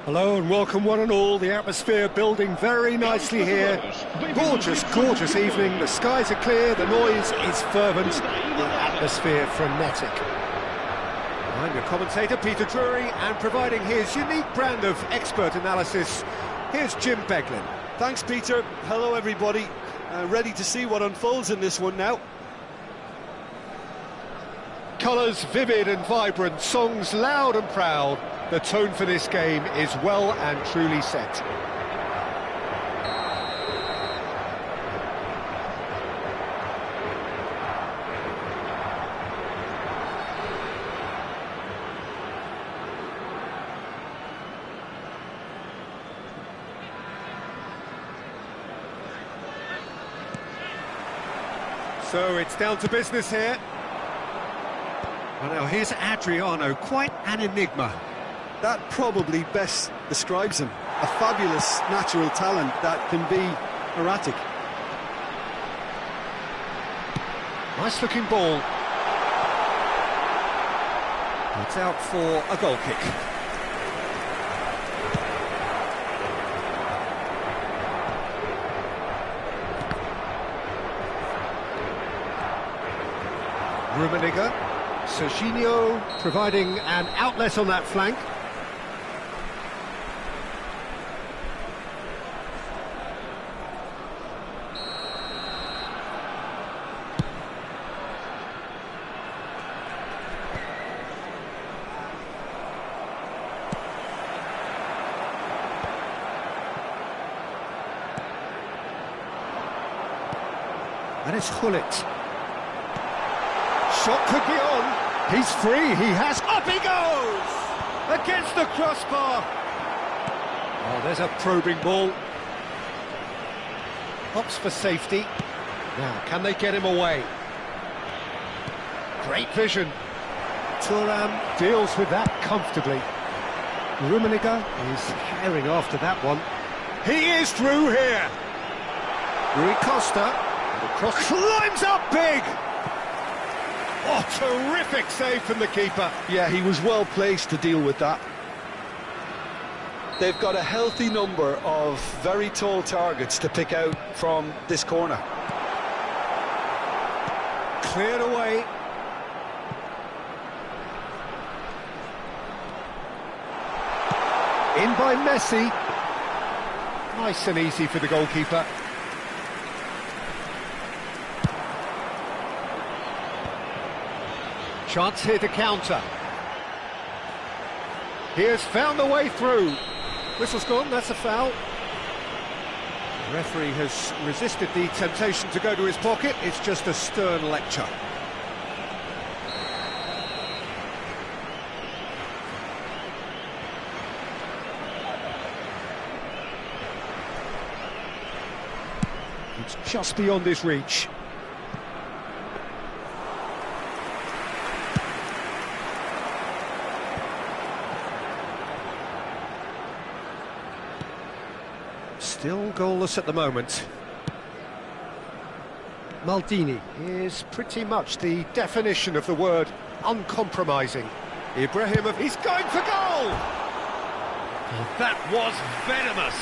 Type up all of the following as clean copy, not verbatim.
Hello and welcome one and all. The atmosphere building very nicely here. Gorgeous, gorgeous evening. The skies are clear, the noise is fervent, the atmosphere frenetic. I'm your commentator, Peter Drury, and providing his unique brand of expert analysis, here's Jim Beglin. Thanks, Peter. Hello, everybody. Ready to see what unfolds in this one now. Colours vivid and vibrant, songs loud and proud. The tone for this game is well and truly set. So it's down to business here. Well, now here's Adriano, quite an enigma. That probably best describes him. A fabulous natural talent that can be erratic. Nice looking ball. It's out for a goal kick. Rummenigge, Serginho providing an outlet on that flank. And it's Gullit. Shot could be on. He's free. He has. Up he goes! Against the crossbar. Oh, there's a probing ball. Hops for safety. Now, can they get him away? Great vision. Thuram deals with that comfortably. Rummenigge is carrying after that one. He is through here. Rui Costa. The cross climbs up big. Oh, terrific save from the keeper. Yeah, he was well placed to deal with that. They've got a healthy number of very tall targets to pick out from this corner. Cleared away. In by Messi. Nice and easy for the goalkeeper. Chance here to counter. He has found the way through. Whistle's gone, that's a foul. The referee has resisted the temptation to go to his pocket. It's just a stern lecture. It's just beyond his reach. Still goalless at the moment. Maldini is pretty much the definition of the word uncompromising. Ibrahimovic, he's going for goal! Oh, that was venomous!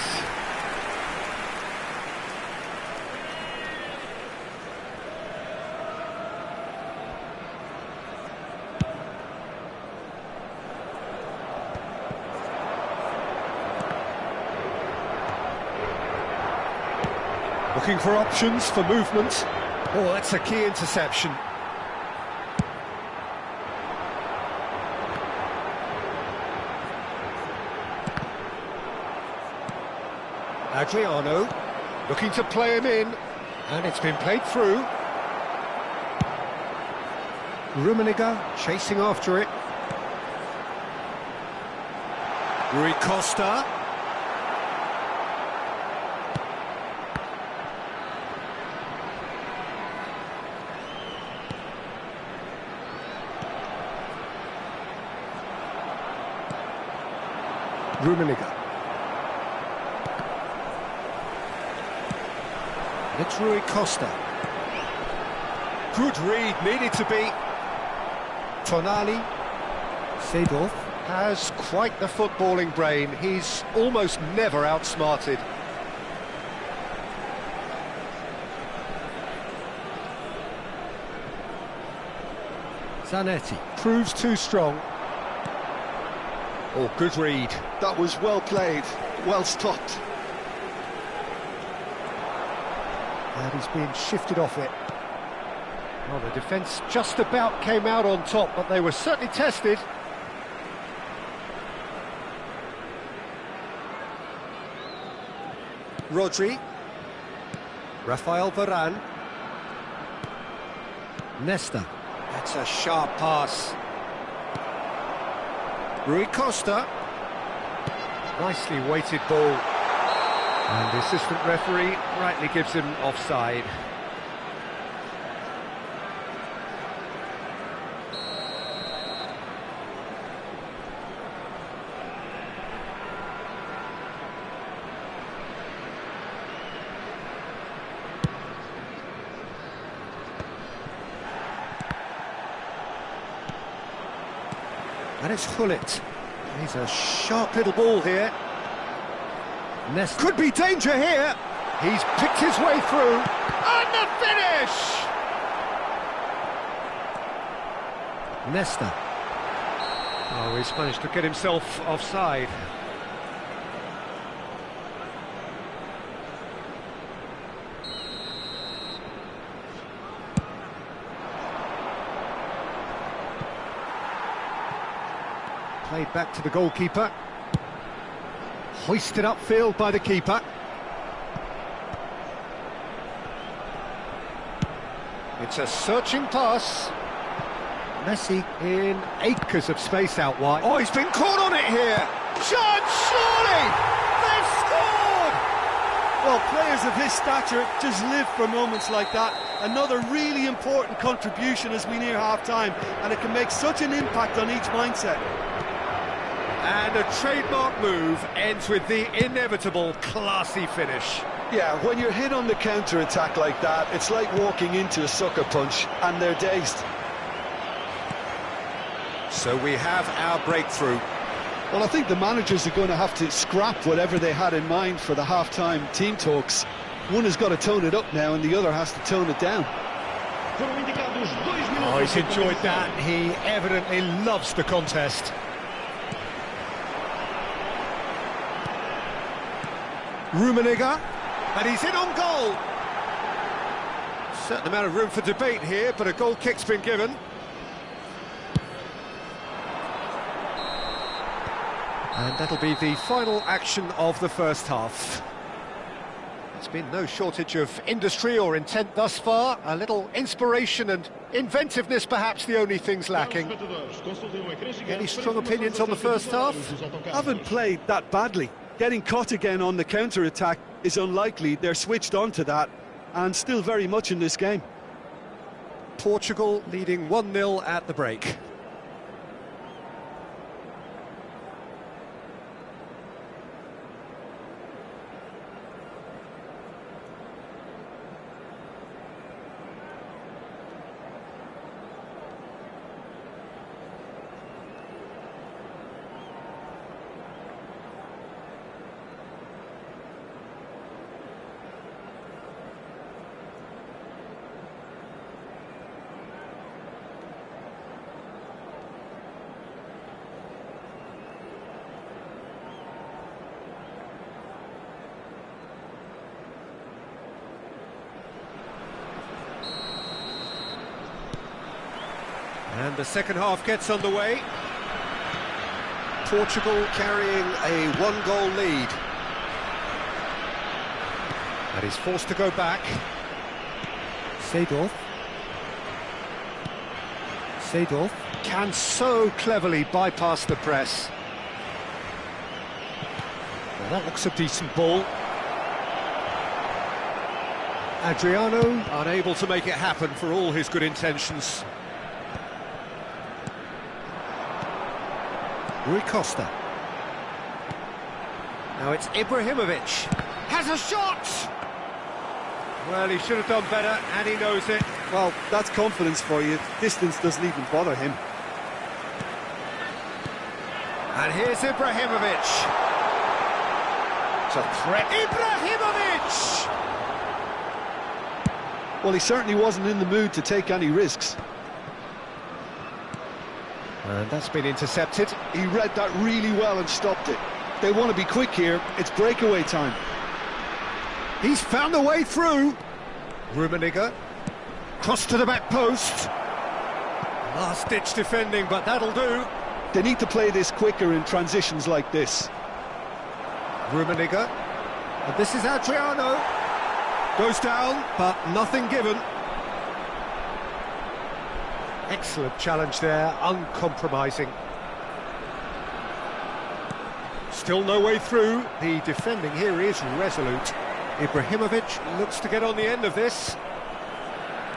Looking for options for movement. Oh, that's a key interception. Adriano looking to play him in, and it's been played through. Rummenigge chasing after it. Rui Costa. Rummenigge. And it's Rui Costa. Good read, needed to be. Tonali. Seedorf. Has quite the footballing brain. He's almost never outsmarted. Zanetti proves too strong. Oh, good read. That was well played, well stopped. And he's being shifted off it. Well, the defence just about came out on top, but they were certainly tested. Rodri. Rafael Varane. Nesta. That's a sharp pass. Rui Costa. Nicely weighted ball. And the assistant referee rightly gives him offside. And it's Gullit. He's a sharp little ball here. Nesta. Could be danger here. He's picked his way through. And the finish! Nesta. Oh, he's managed to get himself offside. Played back to the goalkeeper. Hoisted upfield by the keeper. It's a searching pass. Messi in acres of space out wide. Oh, he's been caught on it here. Chance, surely! They've scored! Well, players of his stature just live for moments like that. Another really important contribution as we near half-time, and it can make such an impact on each mindset. And a trademark move ends with the inevitable classy finish. Yeah, when you're hit on the counter-attack like that, it's like walking into a sucker punch, and they're dazed. So we have our breakthrough. Well, I think the managers are going to have to scrap whatever they had in mind for the half-time team talks. One has got to tone it up now, and the other has to tone it down. Oh, he's enjoyed that. He evidently loves the contest. Rummenigge, and he's in on goal. Certain amount of room for debate here, but a goal kick's been given. And that'll be the final action of the first half. There's been no shortage of industry or intent thus far. A little inspiration and inventiveness, perhaps the only things lacking. Any strong opinions on the first half? Haven't played that badly. Getting caught again on the counter-attack is unlikely. They're switched on to that, and still very much in this game. Portugal leading 1-0 at the break. And the second half gets underway. Portugal carrying a one-goal lead. And he's forced to go back. Seedorf can so cleverly bypass the press. Well, that looks a decent ball. Adriano unable to make it happen for all his good intentions. Rui Costa. Now it's Ibrahimovic. Has a shot! Well, he should have done better, and he knows it. Well, that's confidence for you. Distance doesn't even bother him. And here's Ibrahimovic. It's a threat. Ibrahimovic! Well, he certainly wasn't in the mood to take any risks. And that's been intercepted. He read that really well and stopped it. They want to be quick here. It's breakaway time. He's found a way through. Rummenigge. Cross to the back post. Last-ditch defending, but that'll do. They need to play this quicker in transitions like this. Rummenigge. And this is Adriano. Goes down, but nothing given. Excellent challenge there, uncompromising. Still no way through. The defending here is resolute. Ibrahimovic looks to get on the end of this.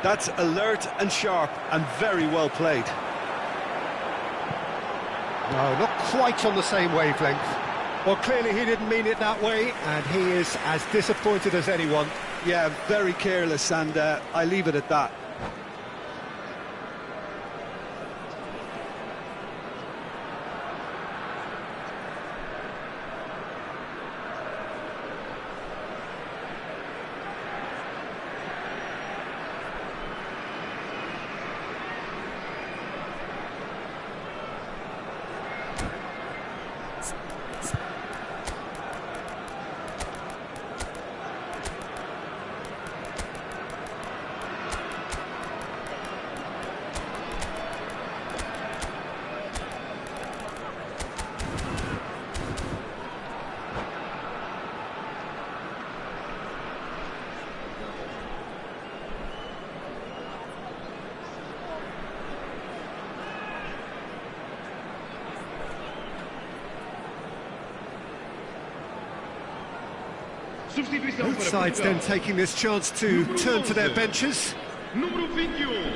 That's alert and sharp and very well played. No, not quite on the same wavelength. Well, clearly he didn't mean it that way, and he is as disappointed as anyone. Yeah, very careless, and I leave it at that. Both sides then taking this chance to turn to their benches. Número 21,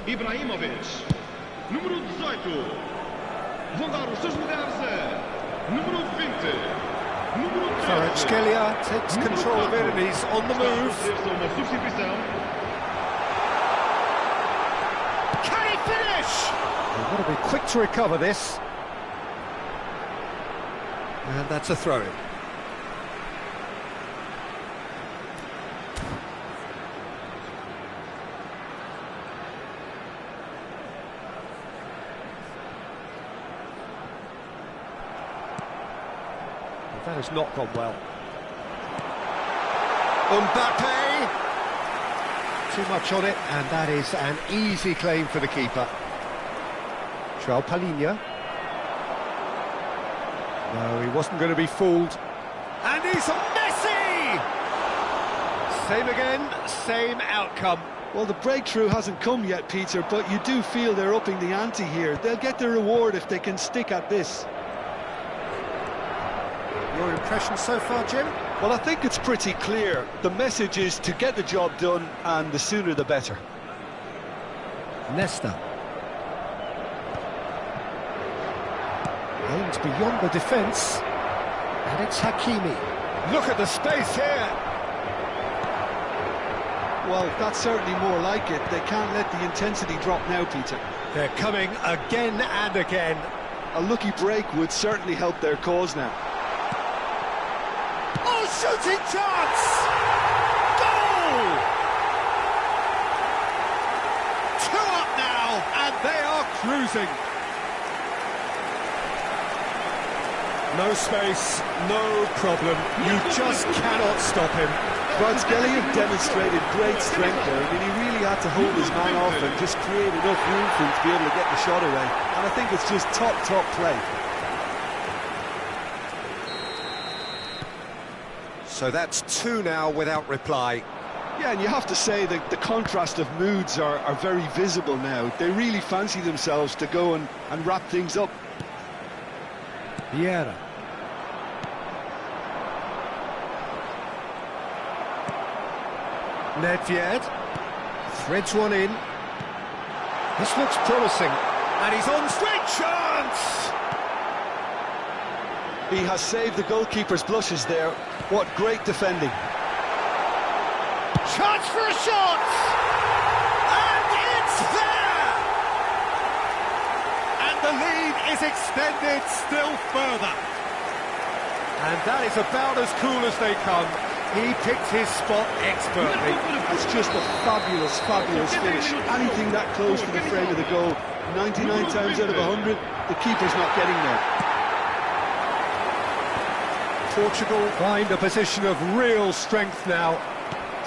Ibrahimovic. Número 18, vão dar os seus lugares a número 20, número 13. Kvaratskhelia takes control of it and he's on the move. Uma substituição. Can he finish? They've got to be quick to recover this. And that's a throw-in. That has not gone well. Mbappe! Too much on it, and that is an easy claim for the keeper. João Palhinha. No, he wasn't going to be fooled. And he's a Messi! Same again, same outcome. Well, the breakthrough hasn't come yet, Peter, but you do feel they're upping the ante here. They'll get their reward if they can stick at this. Your impression so far, Jim? Well, I think it's pretty clear. The message is to get the job done, and the sooner the better. Nesta. Aims beyond the defence. And it's Hakimi. Look at the space here. Well, that's certainly more like it. They can't let the intensity drop now, Peter. They're coming again and again. A lucky break would certainly help their cause now. Oh, shooting chance! Goal! 2 up now, and they are cruising. No space, no problem. You just cannot stop him. Kvaratskhelia demonstrated great strength there. I mean, he really had to hold his man off and just create enough room for him to be able to get the shot away. And I think it's just top play. So that's 2 now without reply. Yeah, and you have to say that the contrast of moods are very visible now. They really fancy themselves to go and wrap things up. Vieira. Nedved threads one in. This looks promising, and he's on straight chance! He has saved the goalkeeper's blushes there. What great defending. Chance for a shot! And it's there! And the lead is extended still further. And that is about as cool as they come. He picked his spot expertly. It's just a fabulous, fabulous finish. Anything that close to the frame of the goal, 99 times out of 100, the keeper's not getting there. Portugal find a position of real strength now.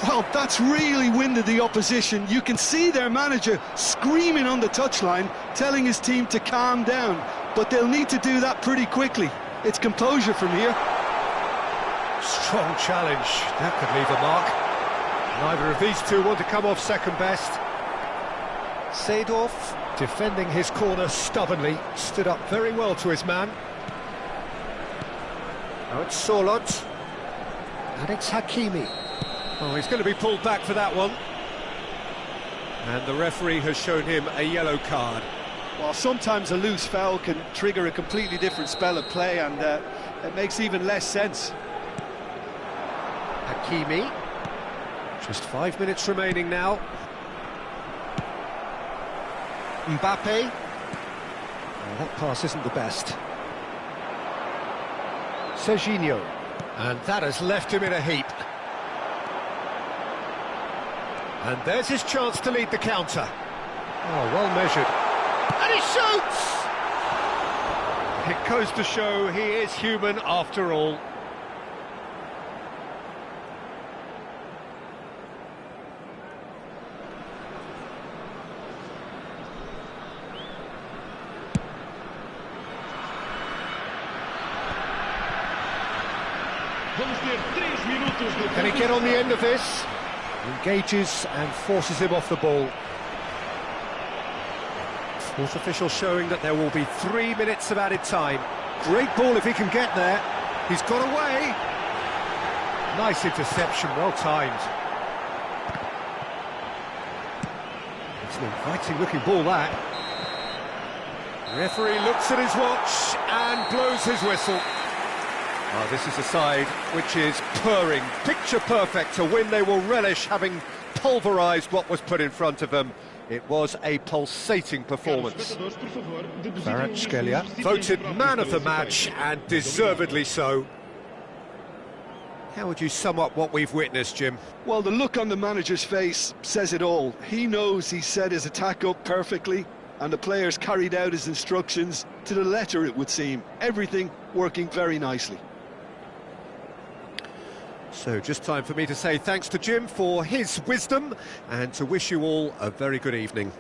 Well, that's really winded the opposition. You can see their manager screaming on the touchline, telling his team to calm down. But they'll need to do that pretty quickly. It's composure from here. Strong challenge. That could leave a mark. Neither of these two want to come off second best. Seedorf, defending his corner stubbornly, stood up very well to his man. Now it's Sorloth. And it's Hakimi. Oh, he's going to be pulled back for that one. And the referee has shown him a yellow card. Well, sometimes a loose foul can trigger a completely different spell of play, and it makes even less sense. Hakimi. Just 5 minutes remaining now. Mbappe. Oh, that pass isn't the best. Serginho. And that has left him in a heap. And there's his chance to lead the counter. Oh, well measured. And he shoots! It goes to show he is human after all. Can he get on the end of this? Engages and forces him off the ball. Fourth official showing that there will be 3 minutes of added time. Great ball if he can get there. He's got away. Nice interception, well timed. It's an inviting looking ball, that. Referee looks at his watch and blows his whistle. Oh, this is a side which is purring, picture perfect, a win they will relish, having pulverised what was put in front of them. It was a pulsating performance. Kvaratskhelia voted man of the match, and deservedly so. How would you sum up what we've witnessed, Jim? Well, the look on the manager's face says it all. He knows he set his attack up perfectly, and the players carried out his instructions to the letter, it would seem. Everything working very nicely. So just time for me to say thanks to Jim for his wisdom and to wish you all a very good evening.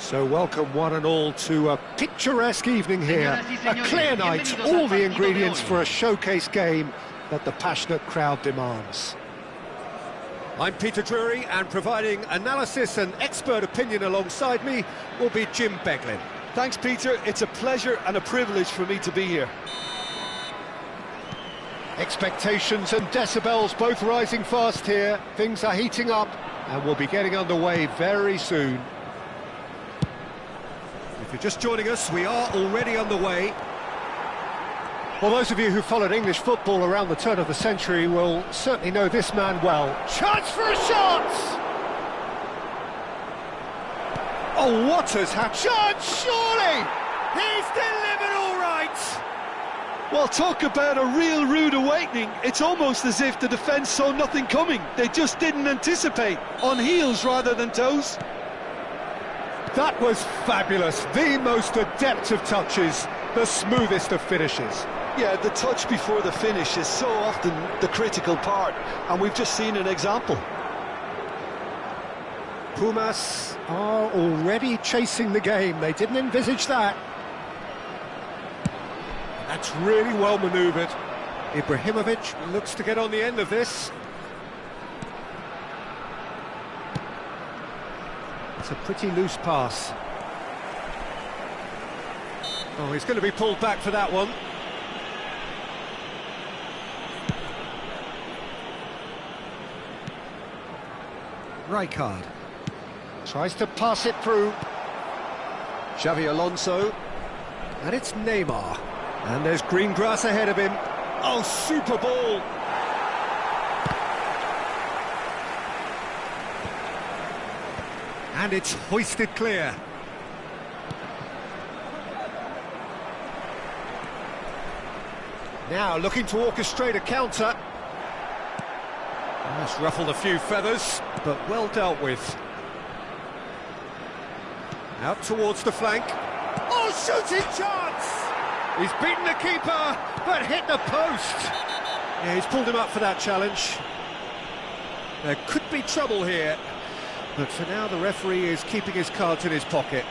So welcome one and all to a picturesque evening here, a clear night, all the ingredients for a showcase game that the passionate crowd demands. I'm Peter Drury, and providing analysis and expert opinion alongside me will be Jim Beglin. Thanks, Peter. It's a pleasure and a privilege for me to be here. Expectations and decibels both rising fast here. Things are heating up and we'll be getting underway very soon. If you're just joining us, we are already underway. Well, those of you who followed English football around the turn of the century will certainly know this man well. Chance for a shot! Oh, what has happened? Chance, surely! He's delivered all right! Well, talk about a real rude awakening. It's almost as if the defence saw nothing coming. They just didn't anticipate, on heels rather than toes. That was fabulous, the most adept of touches, the smoothest of finishes. Yeah, the touch before the finish is so often the critical part, and we've just seen an example. Pumas are already chasing the game, they didn't envisage that. That's really well manoeuvred. Ibrahimovic looks to get on the end of this. It's a pretty loose pass. Oh, he's going to be pulled back for that one. Rijkaard tries to pass it through. Xavi Alonso. And it's Neymar. And there's green grass ahead of him. Oh, super ball! And it's hoisted clear. Now looking to orchestrate a counter. That's ruffled a few feathers, but well dealt with. Out towards the flank. Oh, shooting chance! He's beaten the keeper, but hit the post. Yeah, he's pulled him up for that challenge. There could be trouble here, but for now the referee is keeping his cards in his pocket.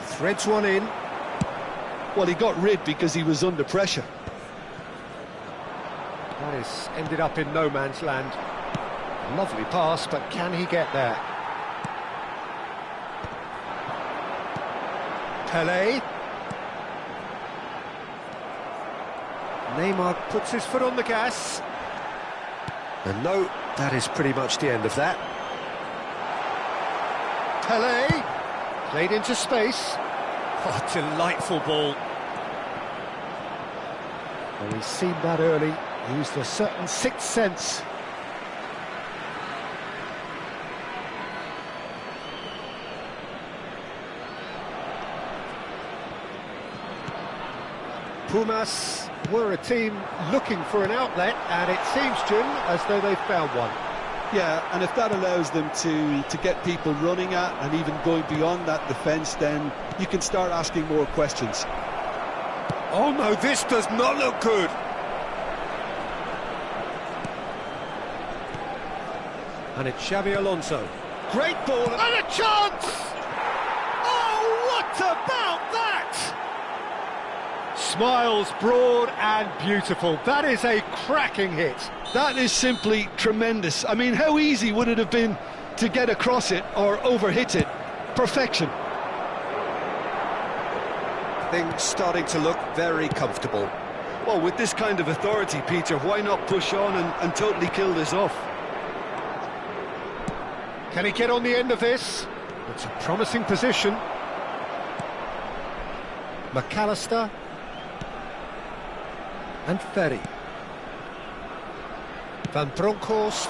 Threads one in. Well, he got rid because he was under pressure. That is ended up in no man's land. Lovely pass, but can he get there? Pelé. Neymar puts his foot on the gas. And no, that is pretty much the end of that. Pelé. Played into space. Oh, delightful ball. Well, he's seen that early, used a certain sixth sense. Pumas were a team looking for an outlet, and it seems, Jim, as though they've found one. Yeah, and if that allows them to get people running at and even going beyond that defence, then you can start asking more questions. Oh no, this does not look good. And it's Xabi Alonso. Great ball, and a chance! Oh, what about that? Smiles broad and beautiful. That is a cracking hit. That is simply tremendous. I mean, how easy would it have been to get across it or overhit it? Perfection. Things starting to look very comfortable. Well, with this kind of authority, Peter, why not push on and totally kill this off? Can he get on the end of this? It's a promising position. McAllister. And Ferry. Van Bronckhorst.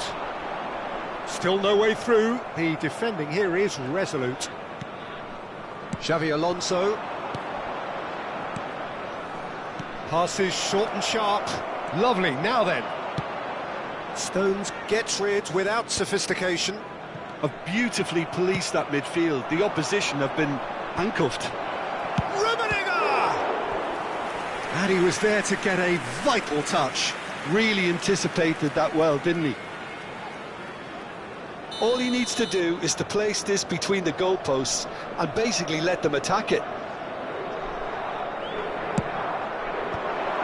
Still no way through. The defending here is resolute. Xabi Alonso. Passes short and sharp. Lovely, now then. Stones gets rid without sophistication. Have beautifully policed that midfield. The opposition have been handcuffed. Rummenigge! And he was there to get a vital touch. Really anticipated that well, didn't he? All he needs to do is to place this between the goalposts and basically let them attack it.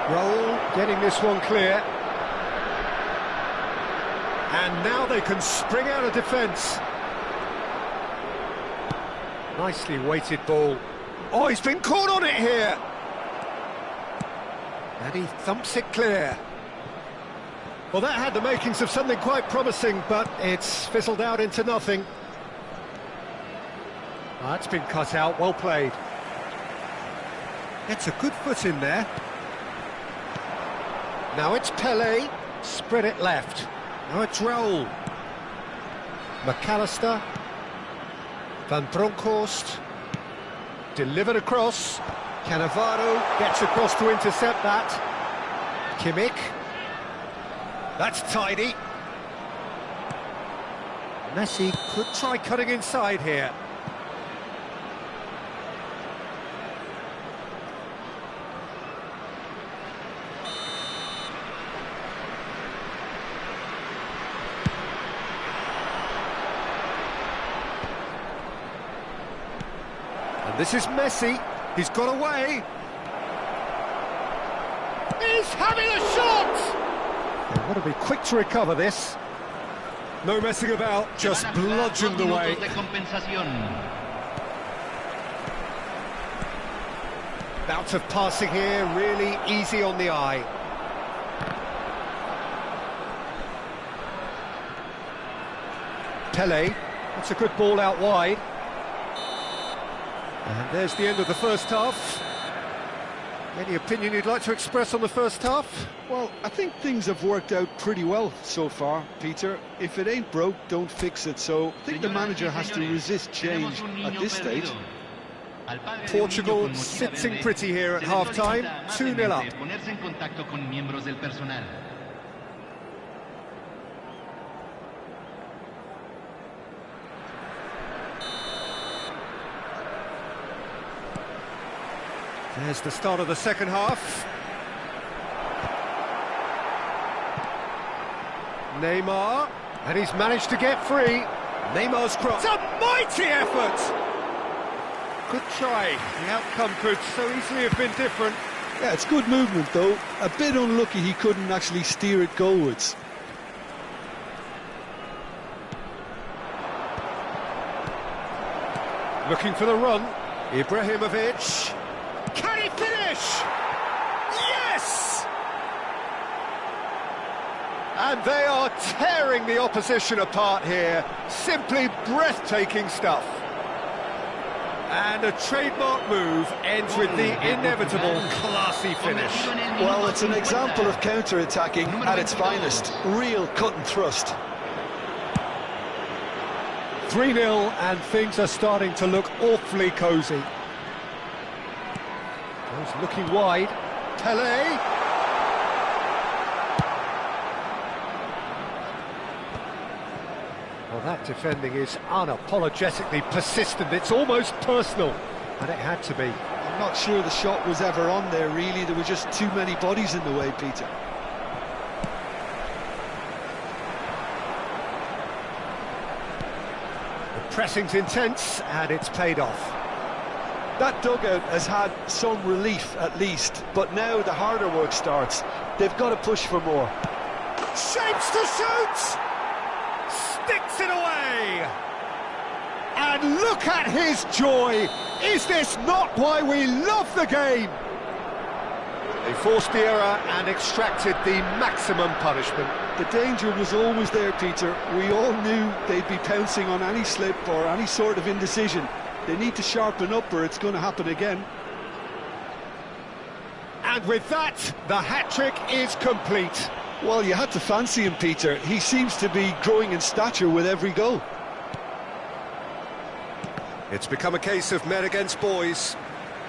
Raul getting this one clear. And now they can spring out of defence. Nicely weighted ball. Oh, he's been caught on it here. And he thumps it clear. Well, that had the makings of something quite promising, but it's fizzled out into nothing. That's been cut out, well played. It's a good foot in there. Now it's Pelé, spread it left. Now it's Raul. McAllister. Van Bronckhorst. Delivered across. Cannavaro gets across to intercept that. Kimmich. That's tidy. Messi could try cutting inside here. And this is Messi. He's got away. He's having a shot! They've got to be quick to recover this. No messing about, just bludgeoned away. Bout of passing here, really easy on the eye. Pelé, that's a good ball out wide. And there's the end of the first half. Any opinion you'd like to express on the first half? Well, I think things have worked out pretty well so far, Peter. If it ain't broke, don't fix it. So I think the manager has to resist change at this stage. Portugal sitting pretty here at half-time, 2-0 up. There's the start of the second half. Neymar, and he's managed to get free. Neymar's cross. It's a mighty effort! Good try. The outcome could so easily have been different. Yeah, it's good movement, though. A bit unlucky he couldn't actually steer it goalwards. Looking for the run. Ibrahimovic. Can he finish? Yes! And they are tearing the opposition apart here. Simply breathtaking stuff. And a trademark move ends with the inevitable classy finish. Well, it's an example of counter-attacking at its finest. Real cut and thrust. 3-0 and things are starting to look awfully cosy. He's looking wide. Pele. Well, that defending is unapologetically persistent. It's almost personal, and it had to be. I'm not sure the shot was ever on there, really. There were just too many bodies in the way, Peter. The pressing's intense, and it's paid off. That dugout has had some relief, at least, but now the harder work starts. They've got to push for more. Shapes to shoot! Sticks it away! And look at his joy! Is this not why we love the game? They forced the error and extracted the maximum punishment. The danger was always there, Peter. We all knew they'd be pouncing on any slip or any sort of indecision. They need to sharpen up or it's going to happen again. And with that, the hat-trick is complete. Well, you had to fancy him, Peter. He seems to be growing in stature with every goal. It's become a case of men against boys.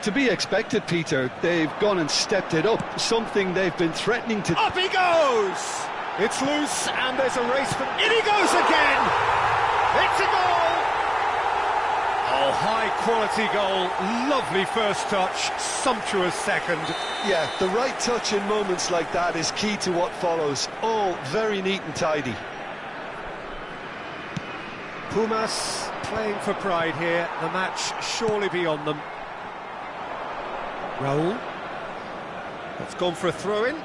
To be expected, Peter. They've gone and stepped it up, something they've been threatening to... Up he goes! It's loose, and there's a race for... In he goes again! It's a goal! Oh, high-quality goal. Lovely first touch, sumptuous second. Yeah, the right touch in moments like that is key to what follows. All very neat and tidy. Pumas playing for pride here. The match surely beyond them. Raul. That's gone for a throw-in.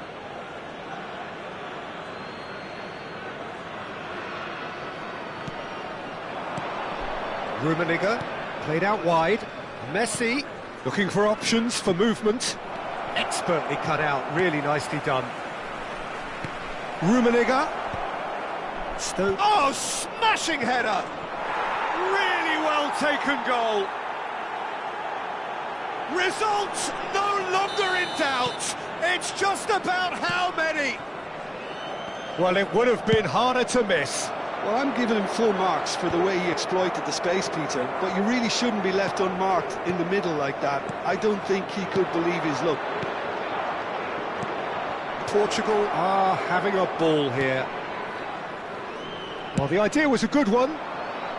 Rummenigge played out wide. Messi looking for options for movement. Expertly cut out, really nicely done. Rummenigge. Oh, smashing header! Really well taken goal. Results no longer in doubt. It's just about how many. Well, it would have been harder to miss. Well, I'm giving him full marks for the way he exploited the space, Peter, but you really shouldn't be left unmarked in the middle like that. I don't think he could believe his luck. Portugal are having a ball here. Well, the idea was a good one.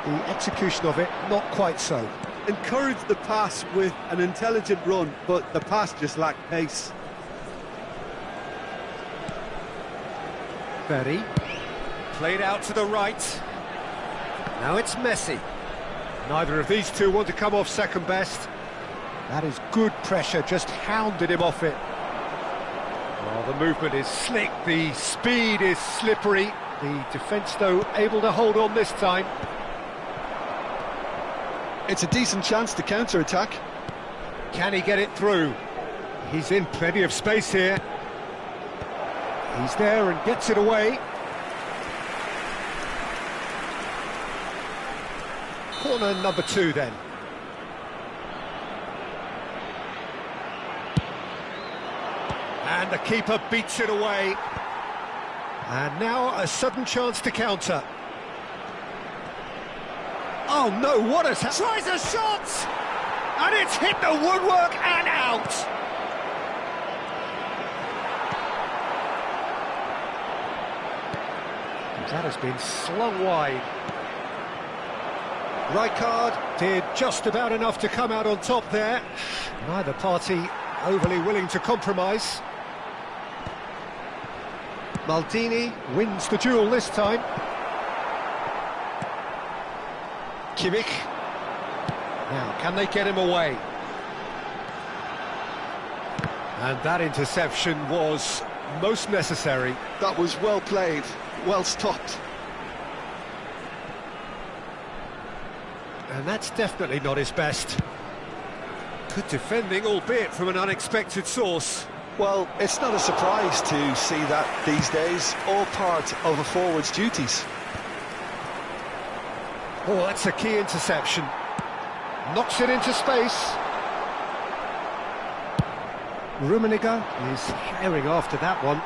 The execution of it, not quite so. Encouraged the pass with an intelligent run, but the pass just lacked pace. Berry. Played out to the right. Now it's Messi. Neither of these two want to come off second best. That is good pressure, just hounded him off it. Oh, the movement is slick, the speed is slippery. The defence, though, able to hold on this time. It's a decent chance to counter-attack. Can he get it through? He's in plenty of space here. He's there and gets it away. Corner number 2 then. And the keeper beats it away. And now a sudden chance to counter. Oh no, what a... Tries a shot! And it's hit the woodwork and out! That has been slung wide. Rijkaard did just about enough to come out on top there. Neither party overly willing to compromise. Maldini wins the duel this time. Kimmich. Now, can they get him away? And that interception was most necessary. That was well played, well stopped. And that's definitely not his best. Good defending, albeit from an unexpected source. Well, it's not a surprise to see that these days, all part of a forward's duties. Oh, that's a key interception. Knocks it into space. Rummenigge is herring after that one.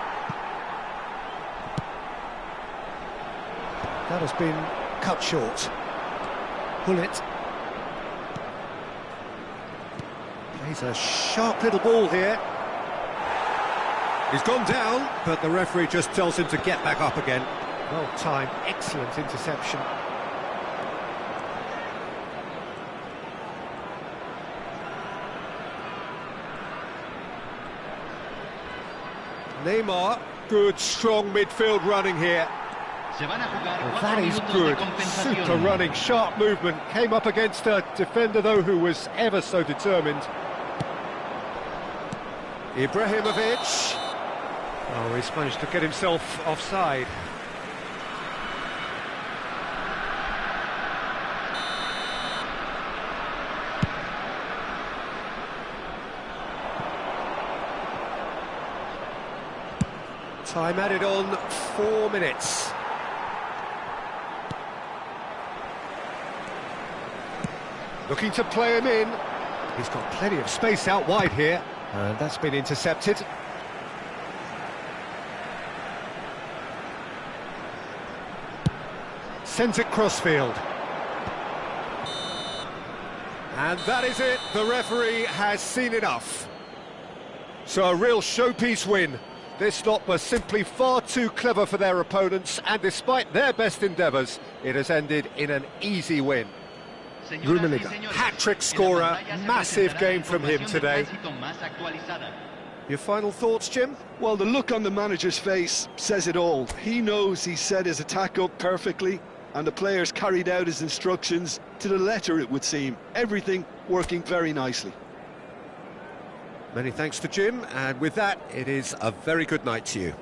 That has been cut short. Gullit. Plays a sharp little ball here. He's gone down, but the referee just tells him to get back up again. Well timed, excellent interception. Neymar, good strong midfield running here. Se van a jugar Well, 4 that is minutos de good, compensación. super running, sharp movement. Came up against a defender though who was ever so determined. Ibrahimovic. Oh, he's managed to get himself offside. Time added on, 4 minutes. Looking to play him in. He's got plenty of space out wide here, and that's been intercepted. Sends it crossfield. And that is it. The referee has seen enough. So a real showpiece win. This lot was simply far too clever for their opponents, and despite their best endeavours, it has ended in an easy win. Rummenigge, hat-trick scorer, massive game from him today. Your final thoughts, Jim? Well, the look on the manager's face says it all. He knows he set his attack up perfectly, and the players carried out his instructions to the letter, it would seem. Everything working very nicely. Many thanks to Jim, and with that, it is a very good night to you.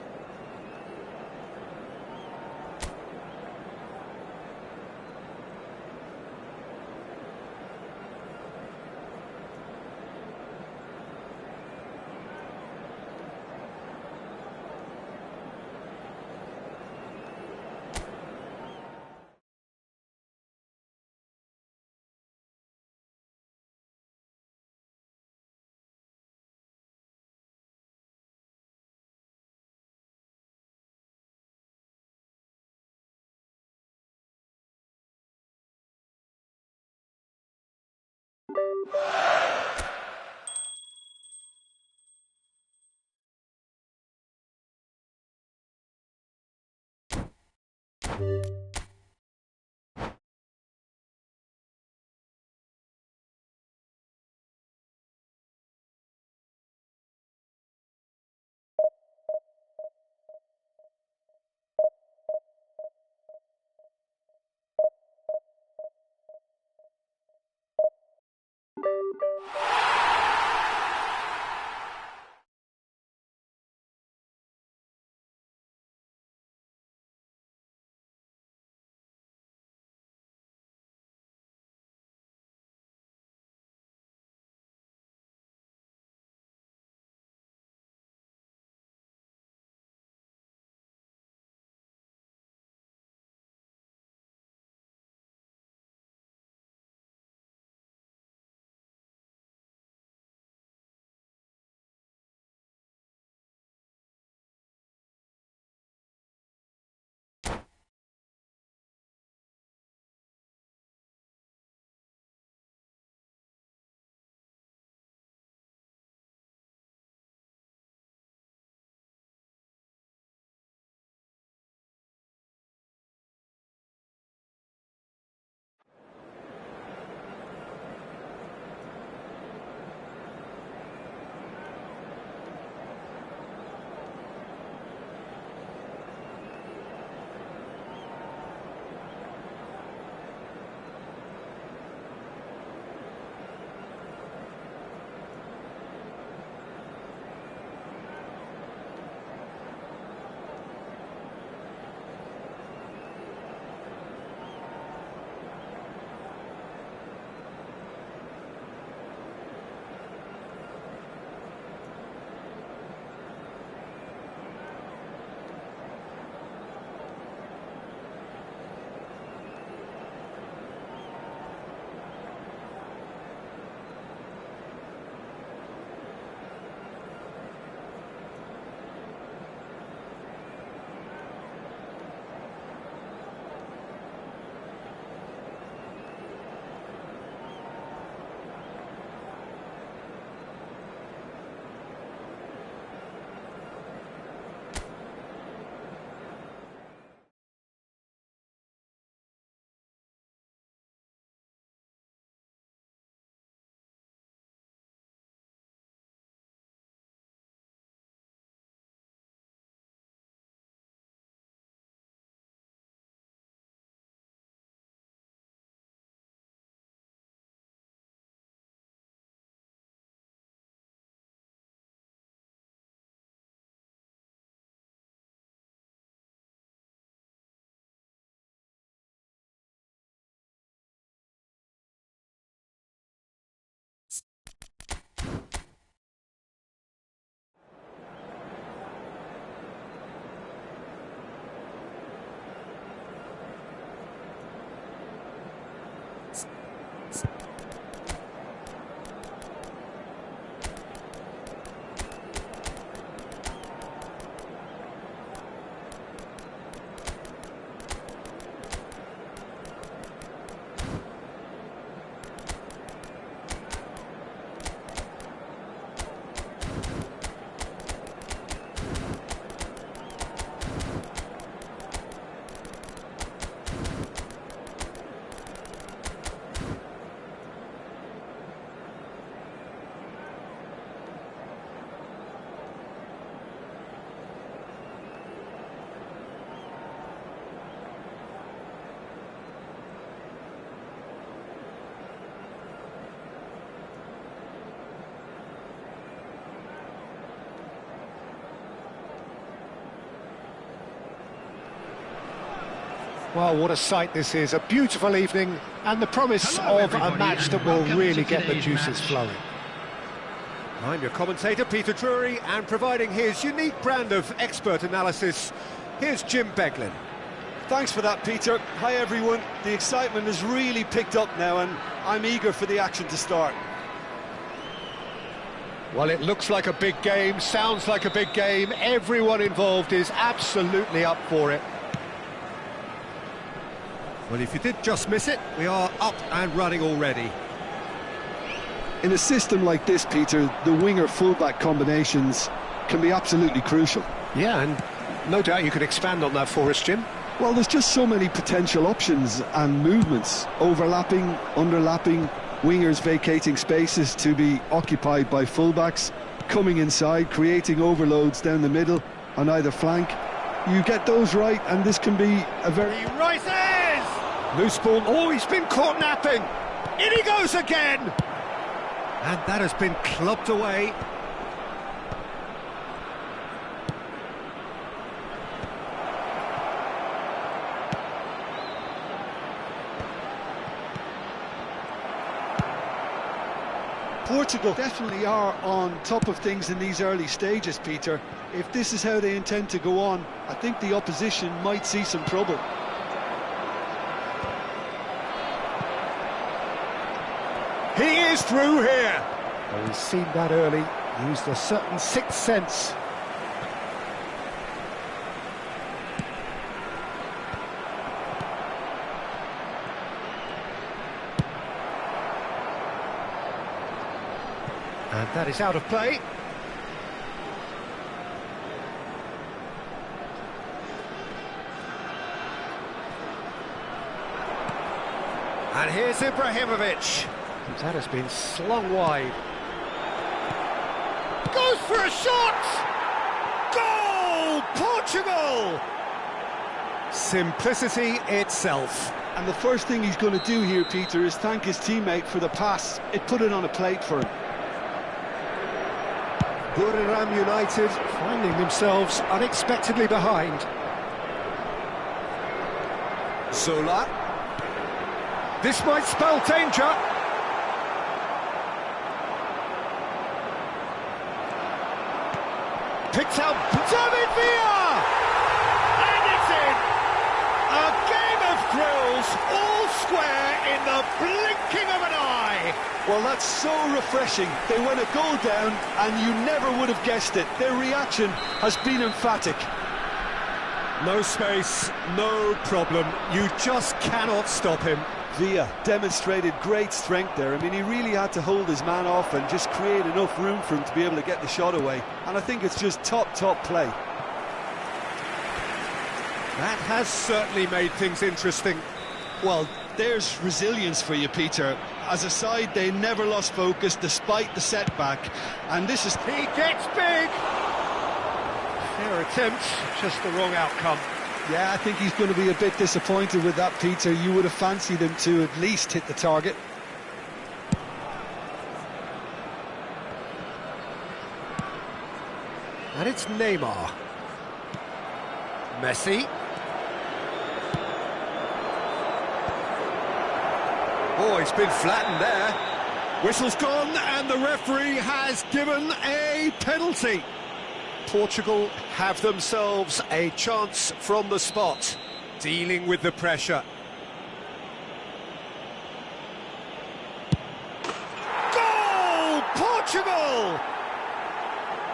Well, what a sight this is. A beautiful evening and the promise of a match that will really get the juices flowing. I'm your commentator, Peter Drury, and providing his unique brand of expert analysis, here's Jim Beglin. Thanks for that, Peter. Hi, everyone. The excitement has really picked up now, and I'm eager for the action to start. Well, it looks like a big game, sounds like a big game. Everyone involved is absolutely up for it. Well, if you did just miss it, we are up and running already. In a system like this, Peter, the winger-fullback combinations can be absolutely crucial. Yeah, and no doubt you could expand on that for us, Jim. Well, there's just so many potential options and movements, overlapping, underlapping, wingers vacating spaces to be occupied by fullbacks, coming inside, creating overloads down the middle on either flank. You get those right, and this can be a very... He rises! Loose ball, oh, he's been caught napping! In he goes again! And that has been clubbed away. Portugal definitely are on top of things in these early stages, Peter. If this is how they intend to go on, I think the opposition might see some trouble. He is through here. Well, he's seen that early, used a certain sixth sense. And that is out of play. And here's Ibrahimovic. That has been slung wide. Goes for a shot! Goal! Portugal! Simplicity itself. And the first thing he's going to do here, Peter, is thank his teammate for the pass. It put it on a plate for him. Buriram United finding themselves unexpectedly behind. Zola. This might spell danger. Picked out David Villa! And it's in! A game of thrills, all square in the blinking of an eye! Well, that's so refreshing. They went a goal down, and you never would have guessed it. Their reaction has been emphatic. No space, no problem. You just cannot stop him. Villa demonstrated great strength there. I mean, he really had to hold his man off and just create enough room for him to be able to get the shot away. And I think it's just top play. That has certainly made things interesting. Well, there's resilience for you, Peter. As a side, they never lost focus despite the setback. And this is... He gets big! Fair attempt, just the wrong outcome. Yeah, I think he's going to be a bit disappointed with that, Peter. You would have fancied him to at least hit the target. And it's Neymar. Messi. Oh, he's been flattened there. Whistle's gone, and the referee has given a penalty. Portugal have themselves a chance from the spot, dealing with the pressure. Goal! Portugal!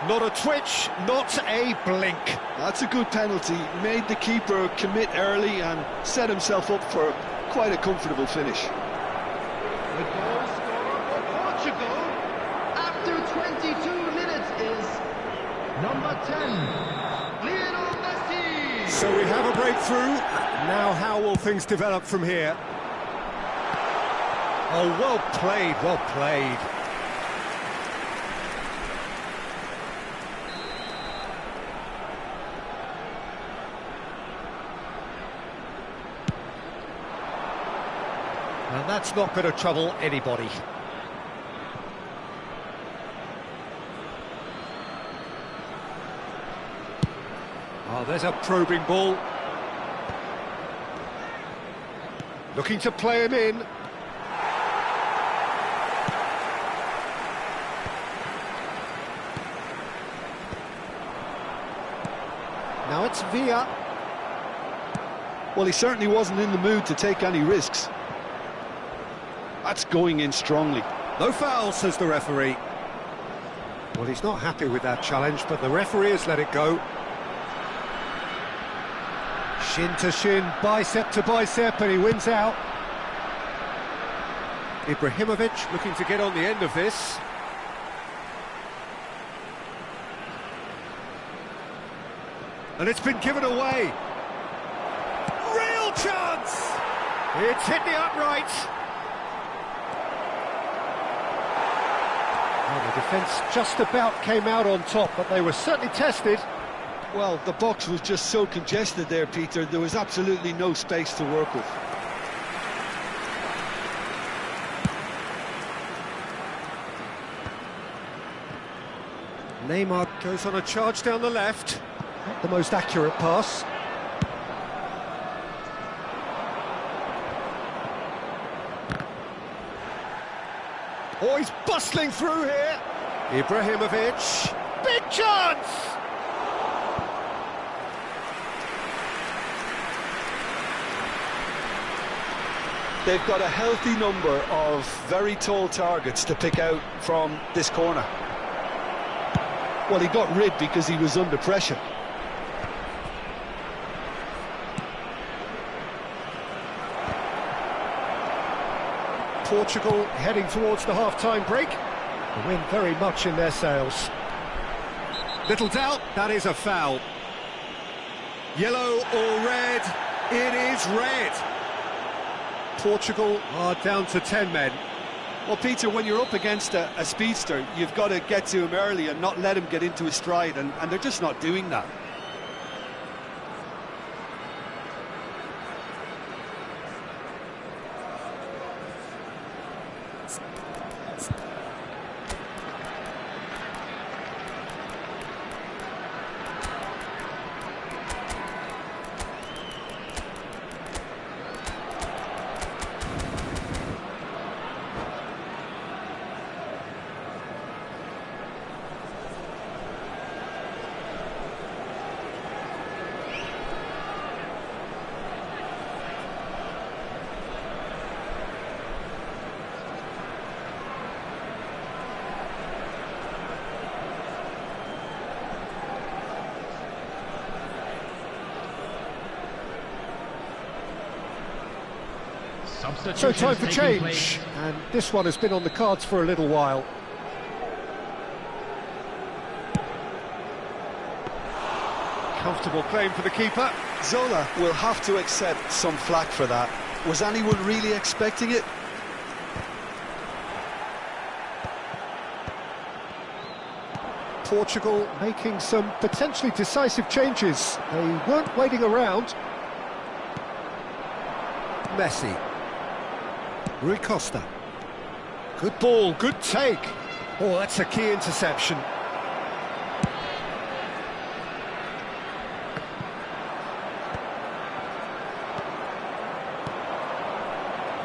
Not a twitch, not a blink. That's a good penalty. Made the keeper commit early and set himself up for quite a comfortable finish. The goal scorer for Portugal after 22 minutes is number 10, Lionel Messi. So we have a breakthrough. Now how will things develop from here? Oh, well played, well played. And that's not going to trouble anybody. Oh, there's a probing ball. Looking to play him in. Now it's Villa. Well, he certainly wasn't in the mood to take any risks. That's going in strongly. No foul, says the referee. Well, he's not happy with that challenge, but the referee has let it go. Shin to shin, bicep to bicep, and he wins out. Ibrahimovic looking to get on the end of this. And it's been given away. Real chance! It's hit the upright. Well, the defence just about came out on top, but they were certainly tested. Well, the box was just so congested there, Peter. There was absolutely no space to work with. Neymar goes on a charge down the left. Not the most accurate pass. Oh, he's bustling through here. Ibrahimovic. Big chance! They've got a healthy number of very tall targets to pick out from this corner. Well, he got rid because he was under pressure. Portugal heading towards the half-time break. The wind very much in their sails. Little doubt, that is a foul. Yellow or red? It is red. Portugal are down to 10 men. Well, Peter, when you're up against a speedster, you've got to get to him early and not let him get into his stride, and they're just not doing that. So time for change, and this one has been on the cards for a little while. Comfortable claim for the keeper. Zola will have to accept some flack for that. Was anyone really expecting it? Portugal making some potentially decisive changes. They weren't waiting around. Messi. Rui Costa. Good ball, good take. Oh, that's a key interception.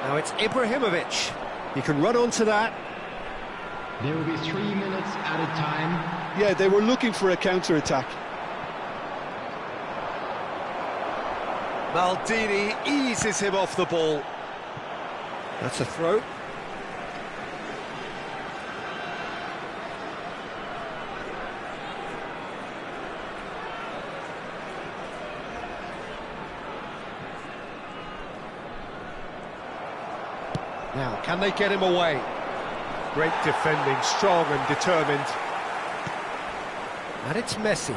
Now it's Ibrahimovic. He can run onto that. There will be 3 minutes at a time. Yeah, they were looking for a counter-attack. Maldini eases him off the ball. That's a throw. Now, can they get him away? Great defending, strong and determined. And it's Messi.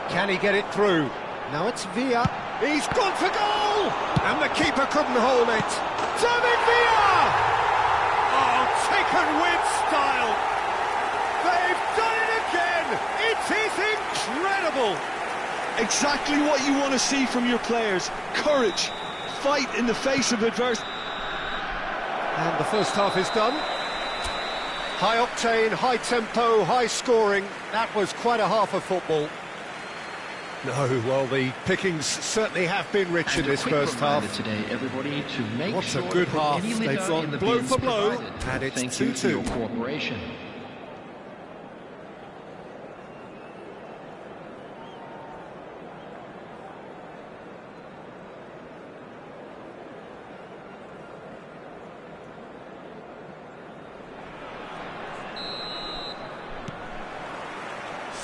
Can he get it through? Now it's Villa. He's gone for goal! And the keeper couldn't hold it. David Villa! Oh, taken with style. They've done it again. It is incredible. Exactly what you want to see from your players. Courage. Fight in the face of adversity. And the first half is done. High octane, high tempo, high scoring. That was quite a half of football. No, well, the pickings certainly have been rich in this first half. Today, everybody, to make What sure a good to put half. any They've litter gone in the blow bins for blow, provided. and it's Thank you for 2-2. your cooperation.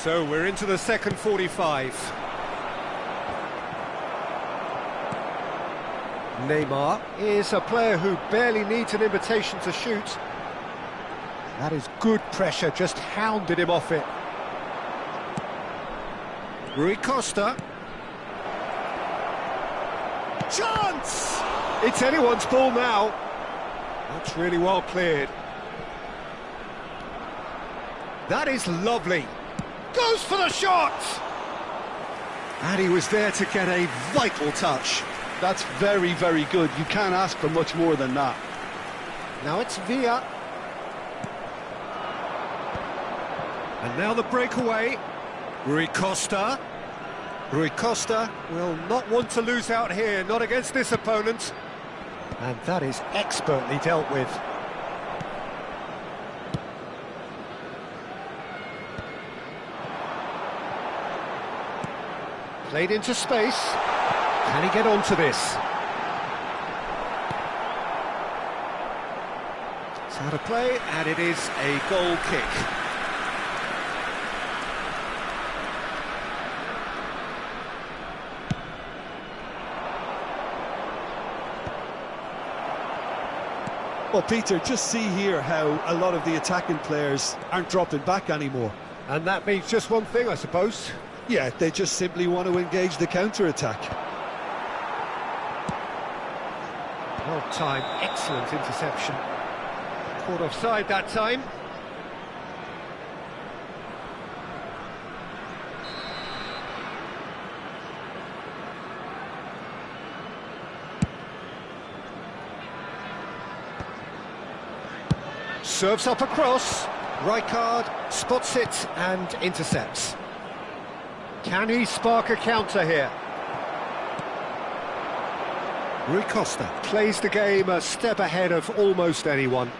So we're into the second 45. Neymar is a player who barely needs an invitation to shoot. That is good pressure, just hounded him off it. Rui Costa. Chance! It's anyone's ball now. That's really well cleared. That is lovely. Goes for the shot! And he was there to get a vital touch. That's very, very good. You can't ask for much more than that. Now it's Villa. And now the breakaway. Rui Costa. Rui Costa will not want to lose out here, not against this opponent. And that is expertly dealt with. Played into space. Can he get onto this? It's out of play, and it is a goal kick. Well, Peter, just see here how a lot of the attacking players aren't dropping back anymore. And that means just one thing, I suppose. Yeah, they just simply want to engage the counter-attack. Well timed, excellent interception. Caught offside that time. Serves up across. Rijkaard spots it and intercepts. Can he spark a counter here? Rui Costa plays the game a step ahead of almost anyone.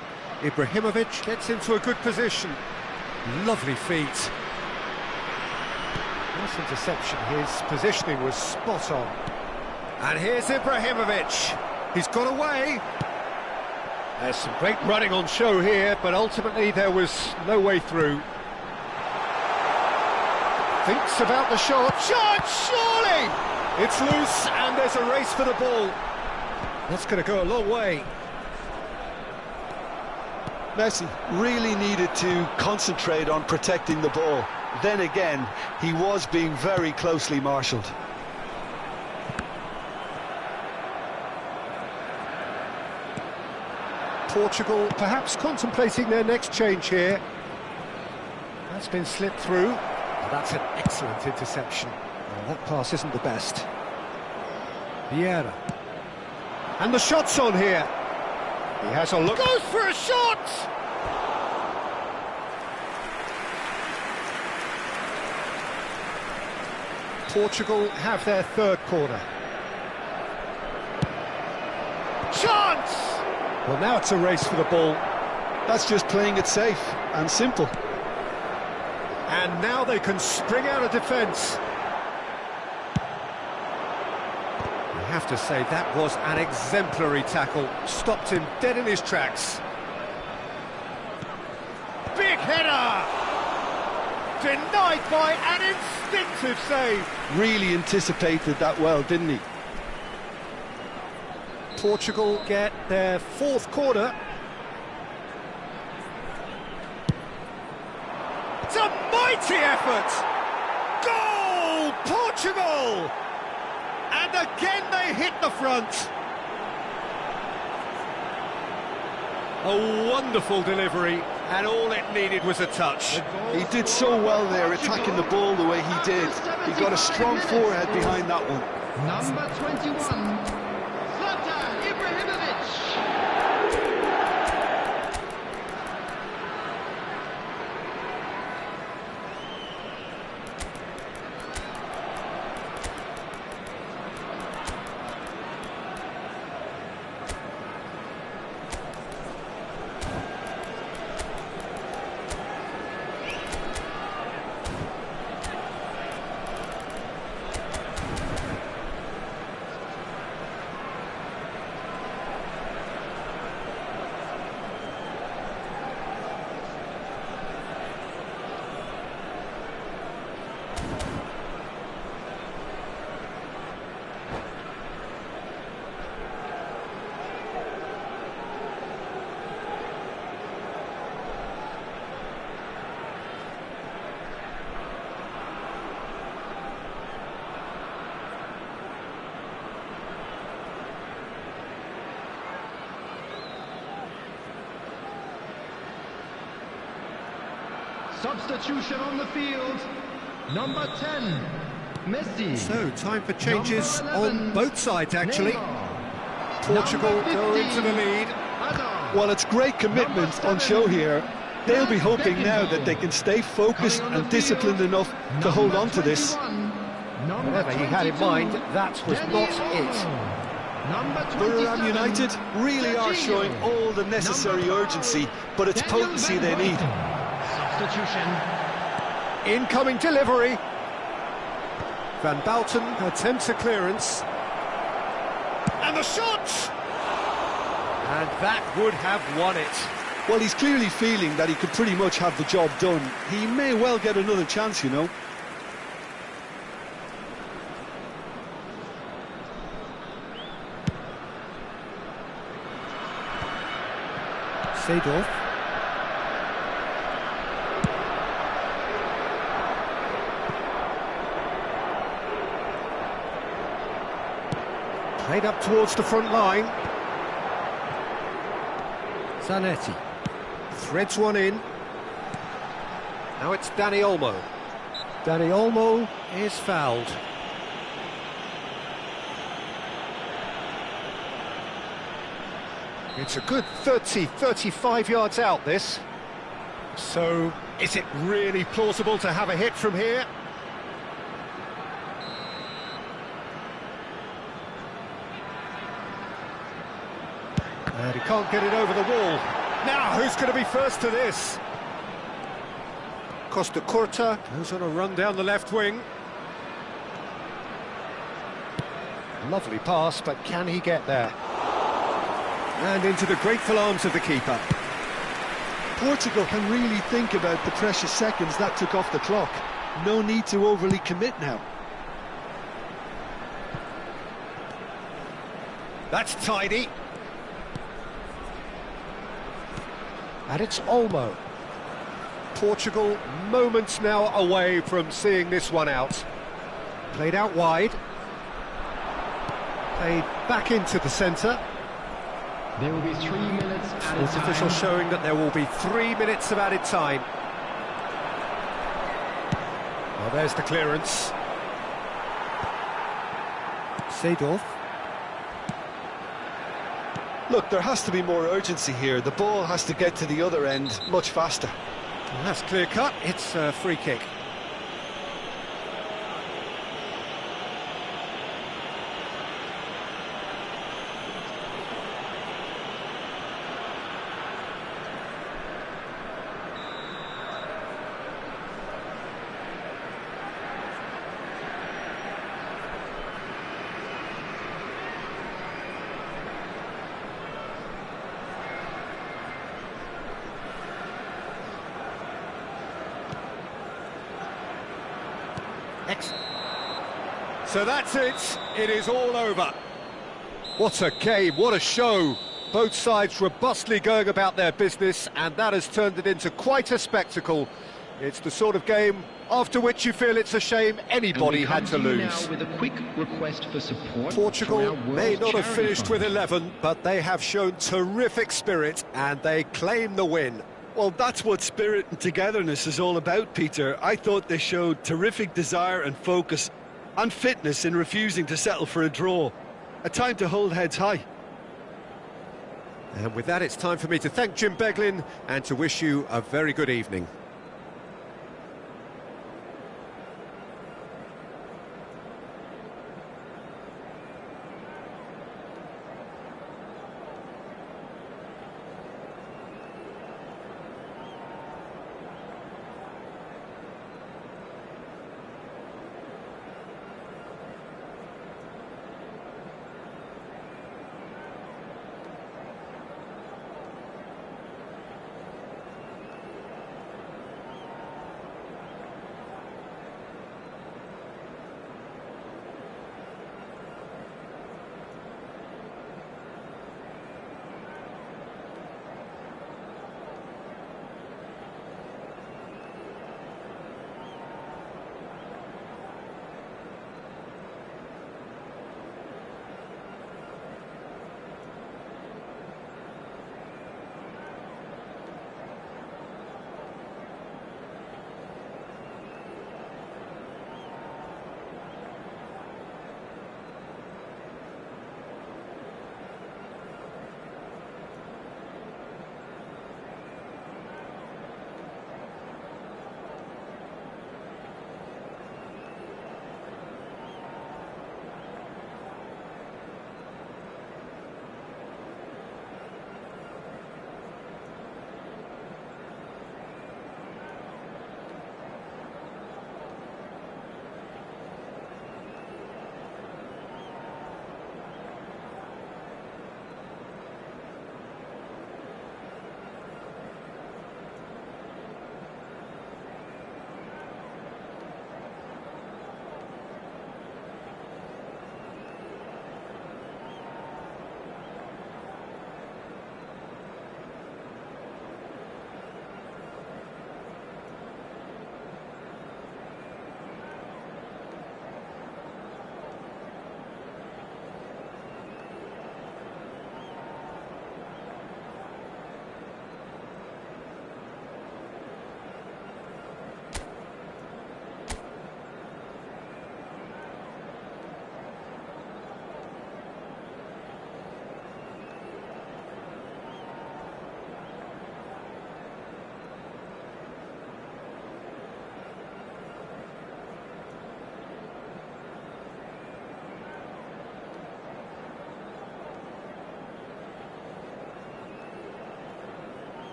Ibrahimovic gets into a good position. Lovely feet. Nice interception. His positioning was spot on. And here's Ibrahimovic. He's got away. There's some great running on show here, but ultimately there was no way through. Thinks about the shot. Shot, surely! It's loose, and there's a race for the ball. That's going to go a long way. Messi really needed to concentrate on protecting the ball. Then again, he was being very closely marshalled. Portugal perhaps contemplating their next change here. That's been slipped through. That's an excellent interception. Well, that pass isn't the best. Vieira. And the shot's on here. He has a look. Goes for a shot! Portugal have their third corner. Chance! Well, now it's a race for the ball. That's just playing it safe and simple. And now they can spring out of defence. I have to say, that was an exemplary tackle. Stopped him dead in his tracks. Big header! Denied by an instinctive save. Really anticipated that well, didn't he? Portugal get their fourth corner. It's a mighty effort! Goal! Portugal! And again they hit the front. A wonderful delivery, and all it needed was a touch. He did so well there, attacking the ball the way he did. He got a strong forehead behind that one. Number 21, Zlatan Ibrahimovic. Substitution on the field. Number 10, Messi. So, time for changes Number on 11, both sides, actually. Neymar. Portugal Number go 15, into the lead. Hazard. Well, it's great commitment on show here. They'll be hoping now that they can stay focused Coming on the and disciplined field, enough to hold on to this. Whatever he had in mind, that was not it. Buriram United really are showing all the necessary urgency, but it's potency they need. Substitution. Incoming delivery. Van Bouten attempts a clearance. And the shot! And that would have won it. Well, he's clearly feeling that he could pretty much have the job done. He may well get another chance, you know. Seedorf. Played up towards the front line. Zanetti threads one in. Now it's Dani Olmo. Dani Olmo is fouled. It's a good 35 yards out, this. So, is it really plausible to have a hit from here? And he can't get it over the wall. Now, who's going to be first to this? Costa Curta goes on a run down the left wing. Lovely pass, but can he get there? And into the grateful arms of the keeper. Portugal can really think about the precious seconds that took off the clock. No need to overly commit now. That's tidy. And it's Olmo. Portugal moments now away from seeing this one out. Played out wide. Played back into the centre. There will be 3 minutes added Sports time. official showing that there will be 3 minutes of added time. Well, there's the clearance. Seedorf. Look, there has to be more urgency here. The ball has to get to the other end much faster. Well, that's clear cut. It's a free kick. So that's it. It is all over. What a game, what a show. Both sides robustly going about their business, and that has turned it into quite a spectacle. It's the sort of game after which you feel it's a shame anybody had to lose. Now with a quick request for support. Portugal may not have finished with 11, but they have shown terrific spirit and they claim the win. Well, that's what spirit and togetherness is all about, Peter. I thought they showed terrific desire and focus and fitness in refusing to settle for a draw. A time to hold heads high. And with that, it's time for me to thank Jim Beglin and to wish you a very good evening.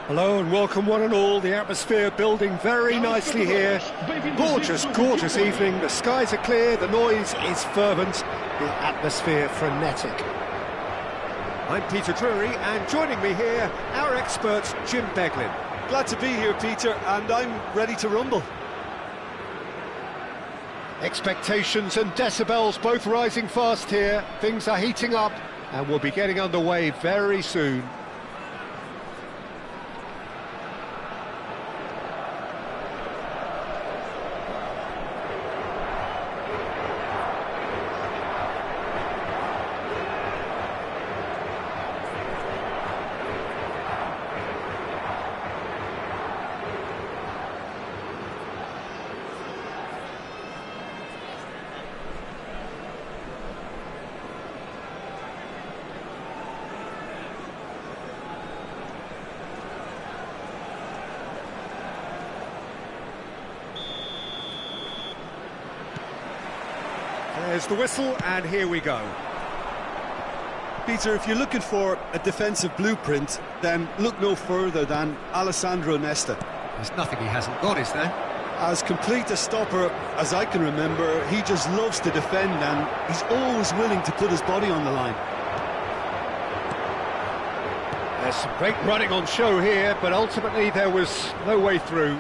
Hello and welcome one and all. The atmosphere building very nicely here. Gorgeous, gorgeous evening. The skies are clear, the noise is fervent, the atmosphere frenetic. I'm Peter Drury, and joining me here, our expert Jim Beglin. Glad to be here, Peter, and I'm ready to rumble. Expectations and decibels both rising fast here. Things are heating up and we'll be getting underway very soon. There's the whistle, and here we go. Peter, if you're looking for a defensive blueprint, then look no further than Alessandro Nesta. There's nothing he hasn't got, is there? As complete a stopper as I can remember, he just loves to defend and he's always willing to put his body on the line. There's some great running on show here, but ultimately there was no way through.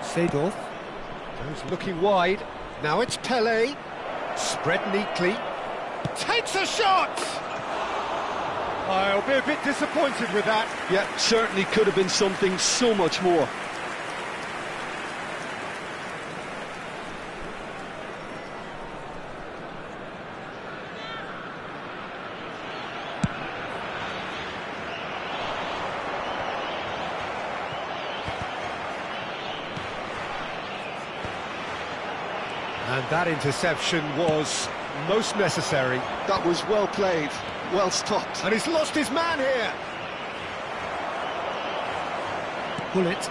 Seedorf goes looking wide. Now it's Pele. Spread neatly. Takes a shot! I'll be a bit disappointed with that. Yeah, certainly could have been something so much more. And that interception was most necessary. That was well played, well stopped. And he's lost his man here. Bullet.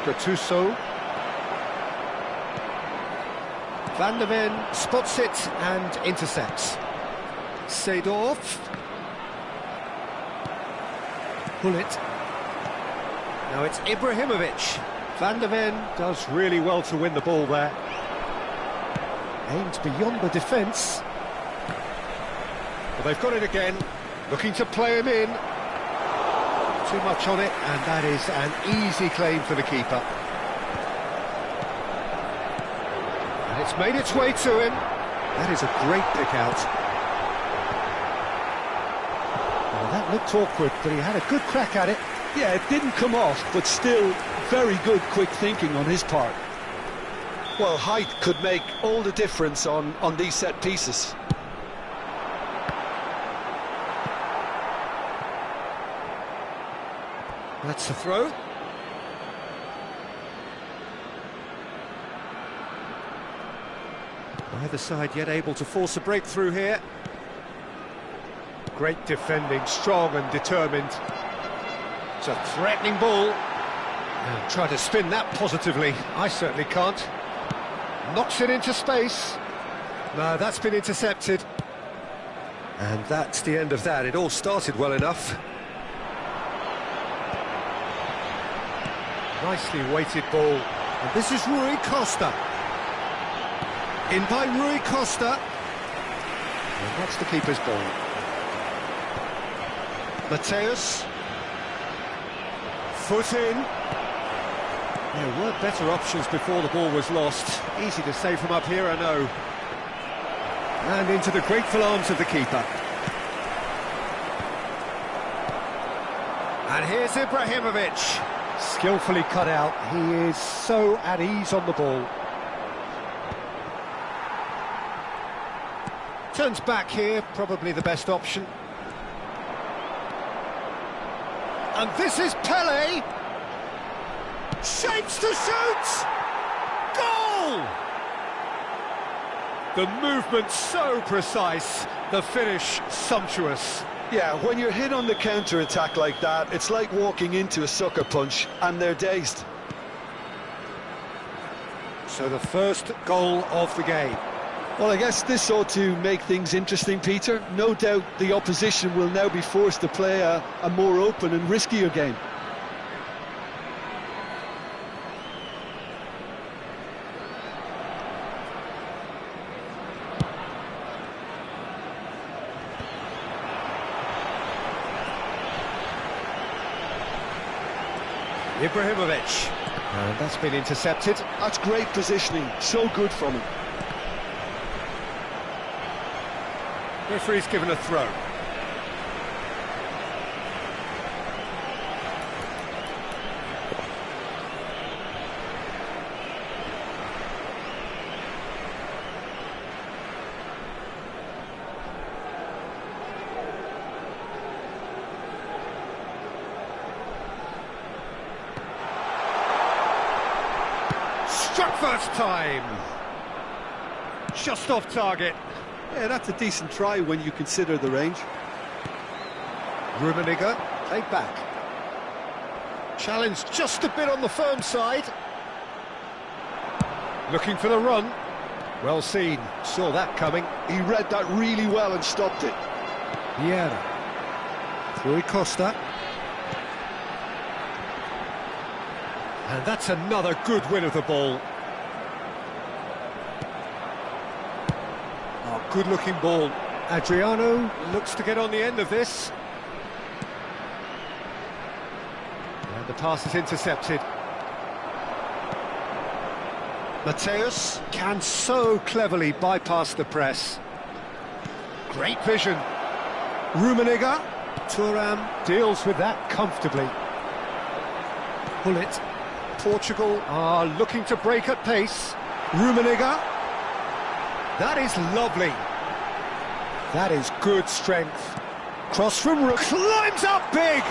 Gattuso. Van der Ven spots it and intercepts. Seedorf. Bullet. Now it's Ibrahimovic. Van der Ven does really well to win the ball there. Aimed beyond the defence. Well, they've got it again. Looking to play him in. Too much on it, and that is an easy claim for the keeper. And it's made its way to him. That is a great pick out. Well, that looked awkward, but he had a good crack at it. Yeah, it didn't come off, but still very good quick thinking on his part. Well, height could make all the difference on these set pieces. That's a throw. Neither side yet able to force a breakthrough here. Great defending, strong and determined. It's a threatening ball. And try to spin that positively. I certainly can't. Knocks it into space. No, that's been intercepted. And that's the end of that. It all started well enough. Nicely weighted ball. And this is Rui Costa. In by Rui Costa. And that's the keeper's ball. Mateus. Foot in. There were better options before the ball was lost. Easy to save from up here, I know. And into the grateful arms of the keeper. And here's Ibrahimovic. Skillfully cut out. He is so at ease on the ball. Turns back here, probably the best option. And this is Pele. Shapes to shoot! Goal! The movement so precise, the finish sumptuous. Yeah, when you're hit on the counter-attack like that, it's like walking into a sucker punch, and they're dazed. So the first goal of the game. Well, I guess this ought to make things interesting, Peter. No doubt the opposition will now be forced to play a more open and riskier game. Ibrahimovic. And that's been intercepted. That's great positioning, so good from him. Referee's given a throw. Struck first time. Just off target. Yeah, that's a decent try when you consider the range. Rummenigge, played back. Challenge just a bit on the firm side. Looking for the run. Well seen, saw that coming. He read that really well and stopped it. Vieira. Rui Costa. And that's another good win of the ball. Oh, good-looking ball. Adriano looks to get on the end of this. And the pass is intercepted. Mateus can so cleverly bypass the press. Great vision. Rummenigge. Thuram deals with that comfortably. Bullet. Portugal are looking to break at pace. Rummenigge. That is lovely. That is good strength. Cross from Rook. Climbs up big!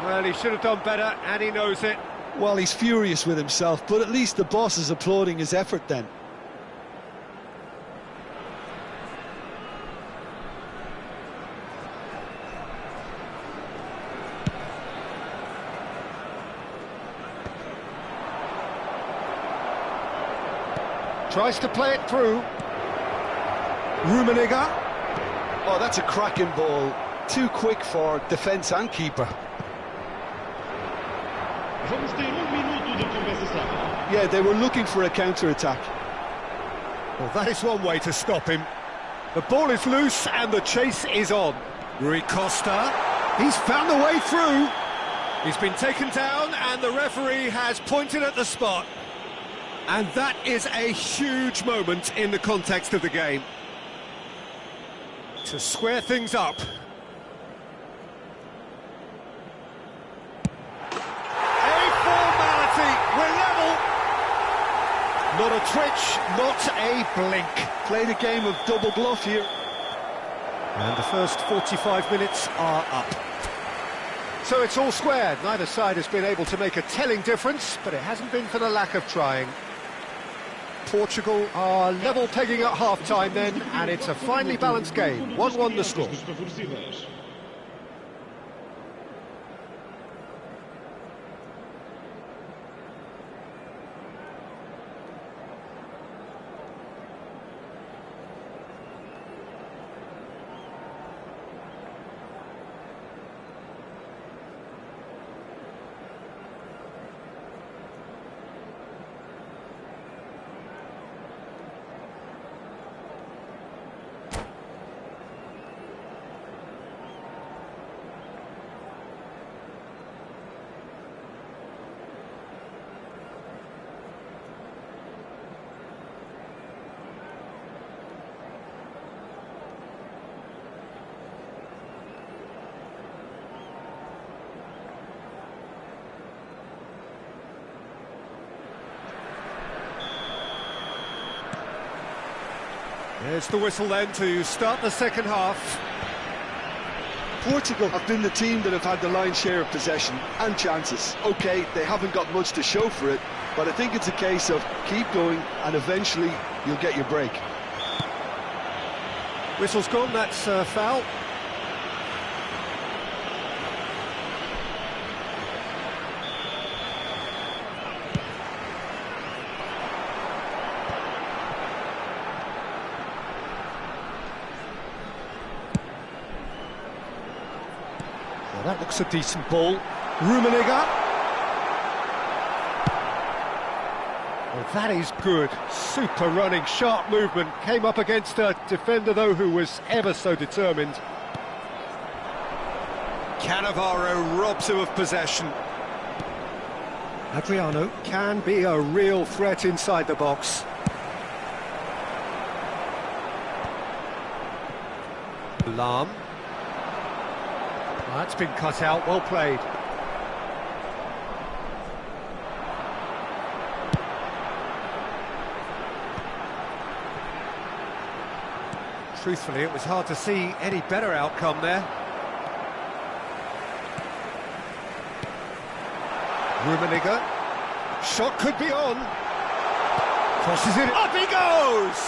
Well, he should have done better, and he knows it. Well, he's furious with himself, but at least the boss is applauding his effort then. Tries to play it through. Rummenigge. Oh, that's a cracking ball. Too quick for defence and keeper. Yeah, they were looking for a counter-attack. Well, that is one way to stop him. The ball is loose and the chase is on. Rui Costa. He's found the way through. He's been taken down and the referee has pointed at the spot. And that is a huge moment in the context of the game. To square things up. A formality, we're level. Not a twitch, not a blink. Played a game of double bluff here. And the first 45 minutes are up. So it's all square. Neither side has been able to make a telling difference, but it hasn't been for the lack of trying. Portugal are level pegging at half-time then, and it's a finely balanced game. 1-1 the score. There's the whistle then to start the second half. Portugal have been the team that have had the lion's share of possession and chances. OK, they haven't got much to show for it, but I think it's a case of keep going and eventually you'll get your break. Whistle's gone, that's foul. That looks a decent ball. Rummenigge. Well, that is good. Super running, sharp movement. Came up against a defender, though, who was ever so determined. Cannavaro robs him of possession. Adriano can be a real threat inside the box. Lahm. That's been cut out, well played. Truthfully, it was hard to see any better outcome there. Rummenigge. Shot could be on. Crosses it. Up he goes!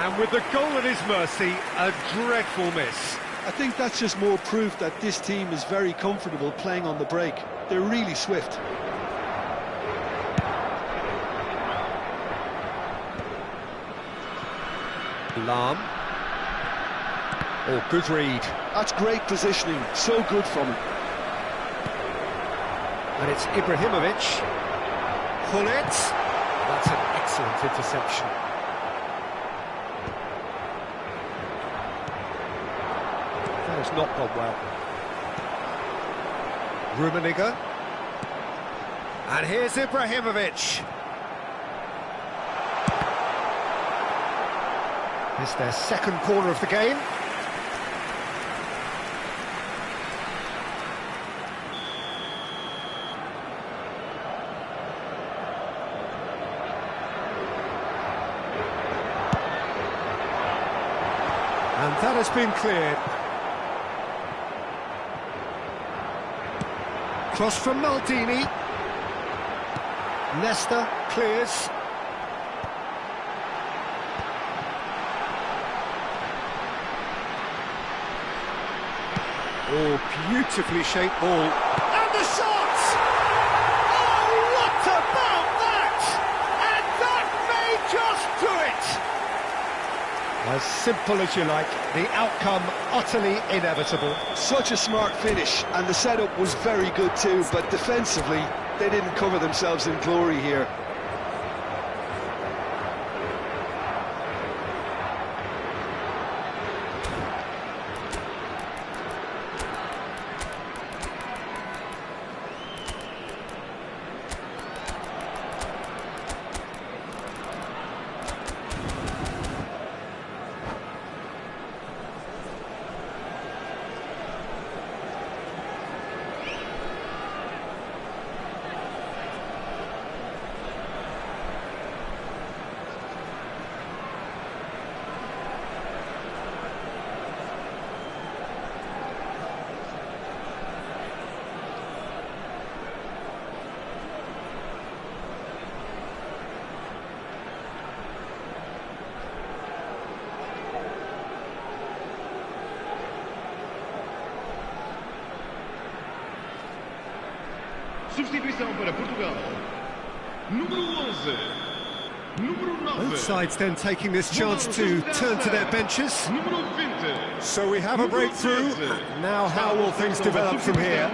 And with the goal at his mercy, a dreadful miss. I think that's just more proof that this team is very comfortable playing on the break. They're really swift. Lahm. Oh, good read. That's great positioning, so good from him. And it's Ibrahimovic. Hullet. That's an excellent interception. That has not gone well. Rummenigge. And here's Ibrahimovic. It's their second corner of the game. And that has been cleared. Cross from Maldini. Nesta clears. Oh, beautifully shaped ball. And the shot! Oh, what about that? And that may just do it! As simple as you like, the outcome utterly inevitable. Such a smart finish, and the setup was very good too, but defensively, they didn't cover themselves in glory here. Substituição para Portugal. Número 11. Número 9. Both sides then taking this chance to turn to their benches. Número 20. So we have a breakthrough. Now how will things develop from here?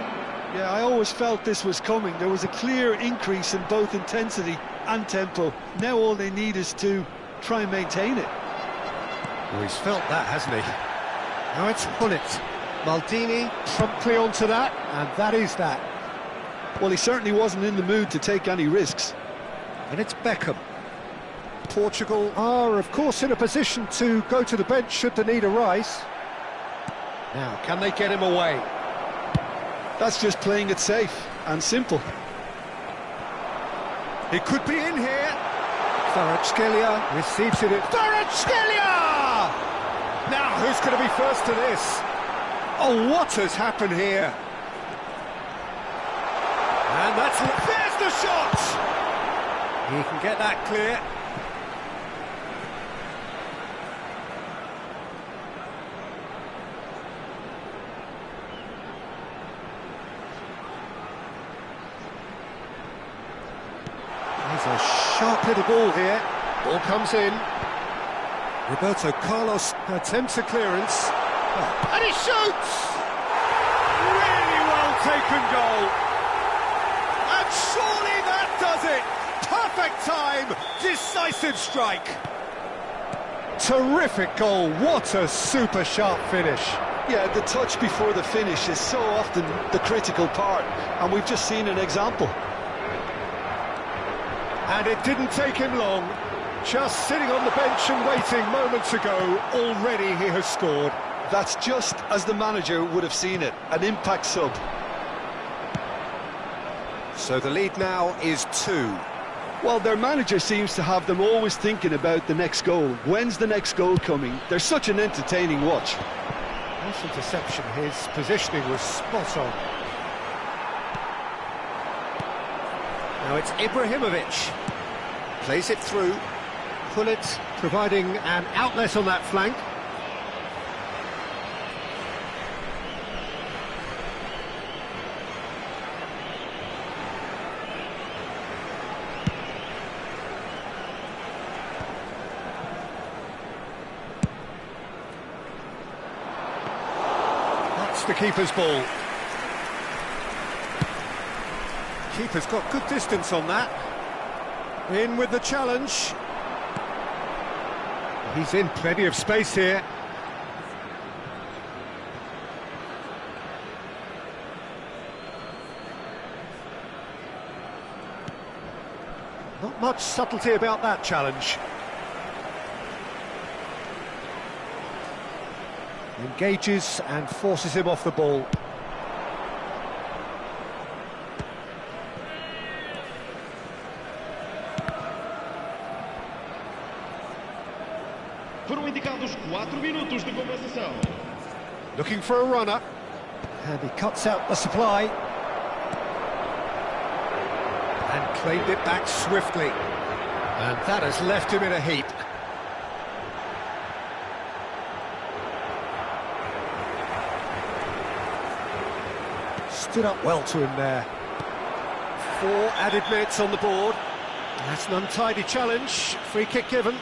Yeah, I always felt this was coming. There was a clear increase in both intensity and tempo. Now all they need is to try and maintain it. Well, he's felt that, hasn't he? Now it's Hullet. Maldini promptly onto that, and that is that. Well, he certainly wasn't in the mood to take any risks. And it's Beckham. Portugal are, of course, in a position to go to the bench should the need arise. Now, can they get him away? That's just playing it safe and simple. He could be in here. Kvaratskhelia receives it. Kvaratskhelia! Now, who's going to be first to this? Oh, what has happened here? And there's the shot! He can get that clear. There's a sharp little ball here. Ball comes in. Roberto Carlos attempts a clearance. And he shoots! taken goal. And surely that does it! Perfect time, decisive strike. Terrific goal, what a super sharp finish. Yeah, the touch before the finish is so often the critical part, and we've just seen an example. And it didn't take him long. Just sitting on the bench and waiting moments ago, already he has scored. That's just as the manager would have seen it, an impact sub. So the lead now is 2. Well, their manager seems to have them always thinking about the next goal. When's the next goal coming? They're such an entertaining watch. Nice interception, his positioning was spot on. Now it's Ibrahimovic. Plays it through. Pullet providing an outlet on that flank. That's the keeper's ball. Keeper's got good distance on that. In with the challenge. He's in plenty of space here. Not much subtlety about that challenge. Engages and forces him off the ball. Foram indicados 4 minutos de compensação. Looking for a runner. And he cuts out the supply. And claimed it back swiftly. And that has left him in a heap. Stood up well to him there. 4 added minutes on the board. That's an untidy challenge. Free kick given.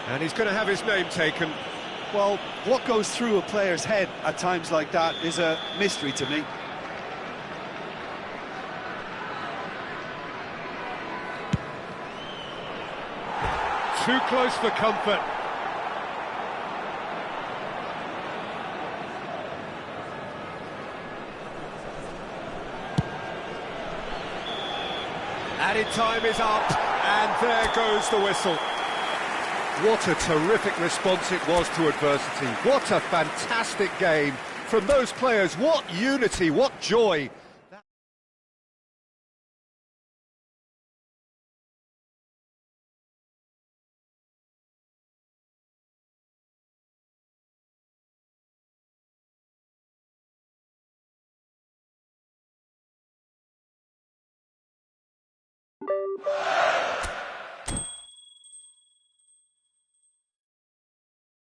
And he's going to have his name taken. Well, what goes through a player's head at times like that is a mystery to me. Too close for comfort. Added time is up, and there goes the whistle. What a terrific response it was to adversity. What a fantastic game from those players. What unity, what joy.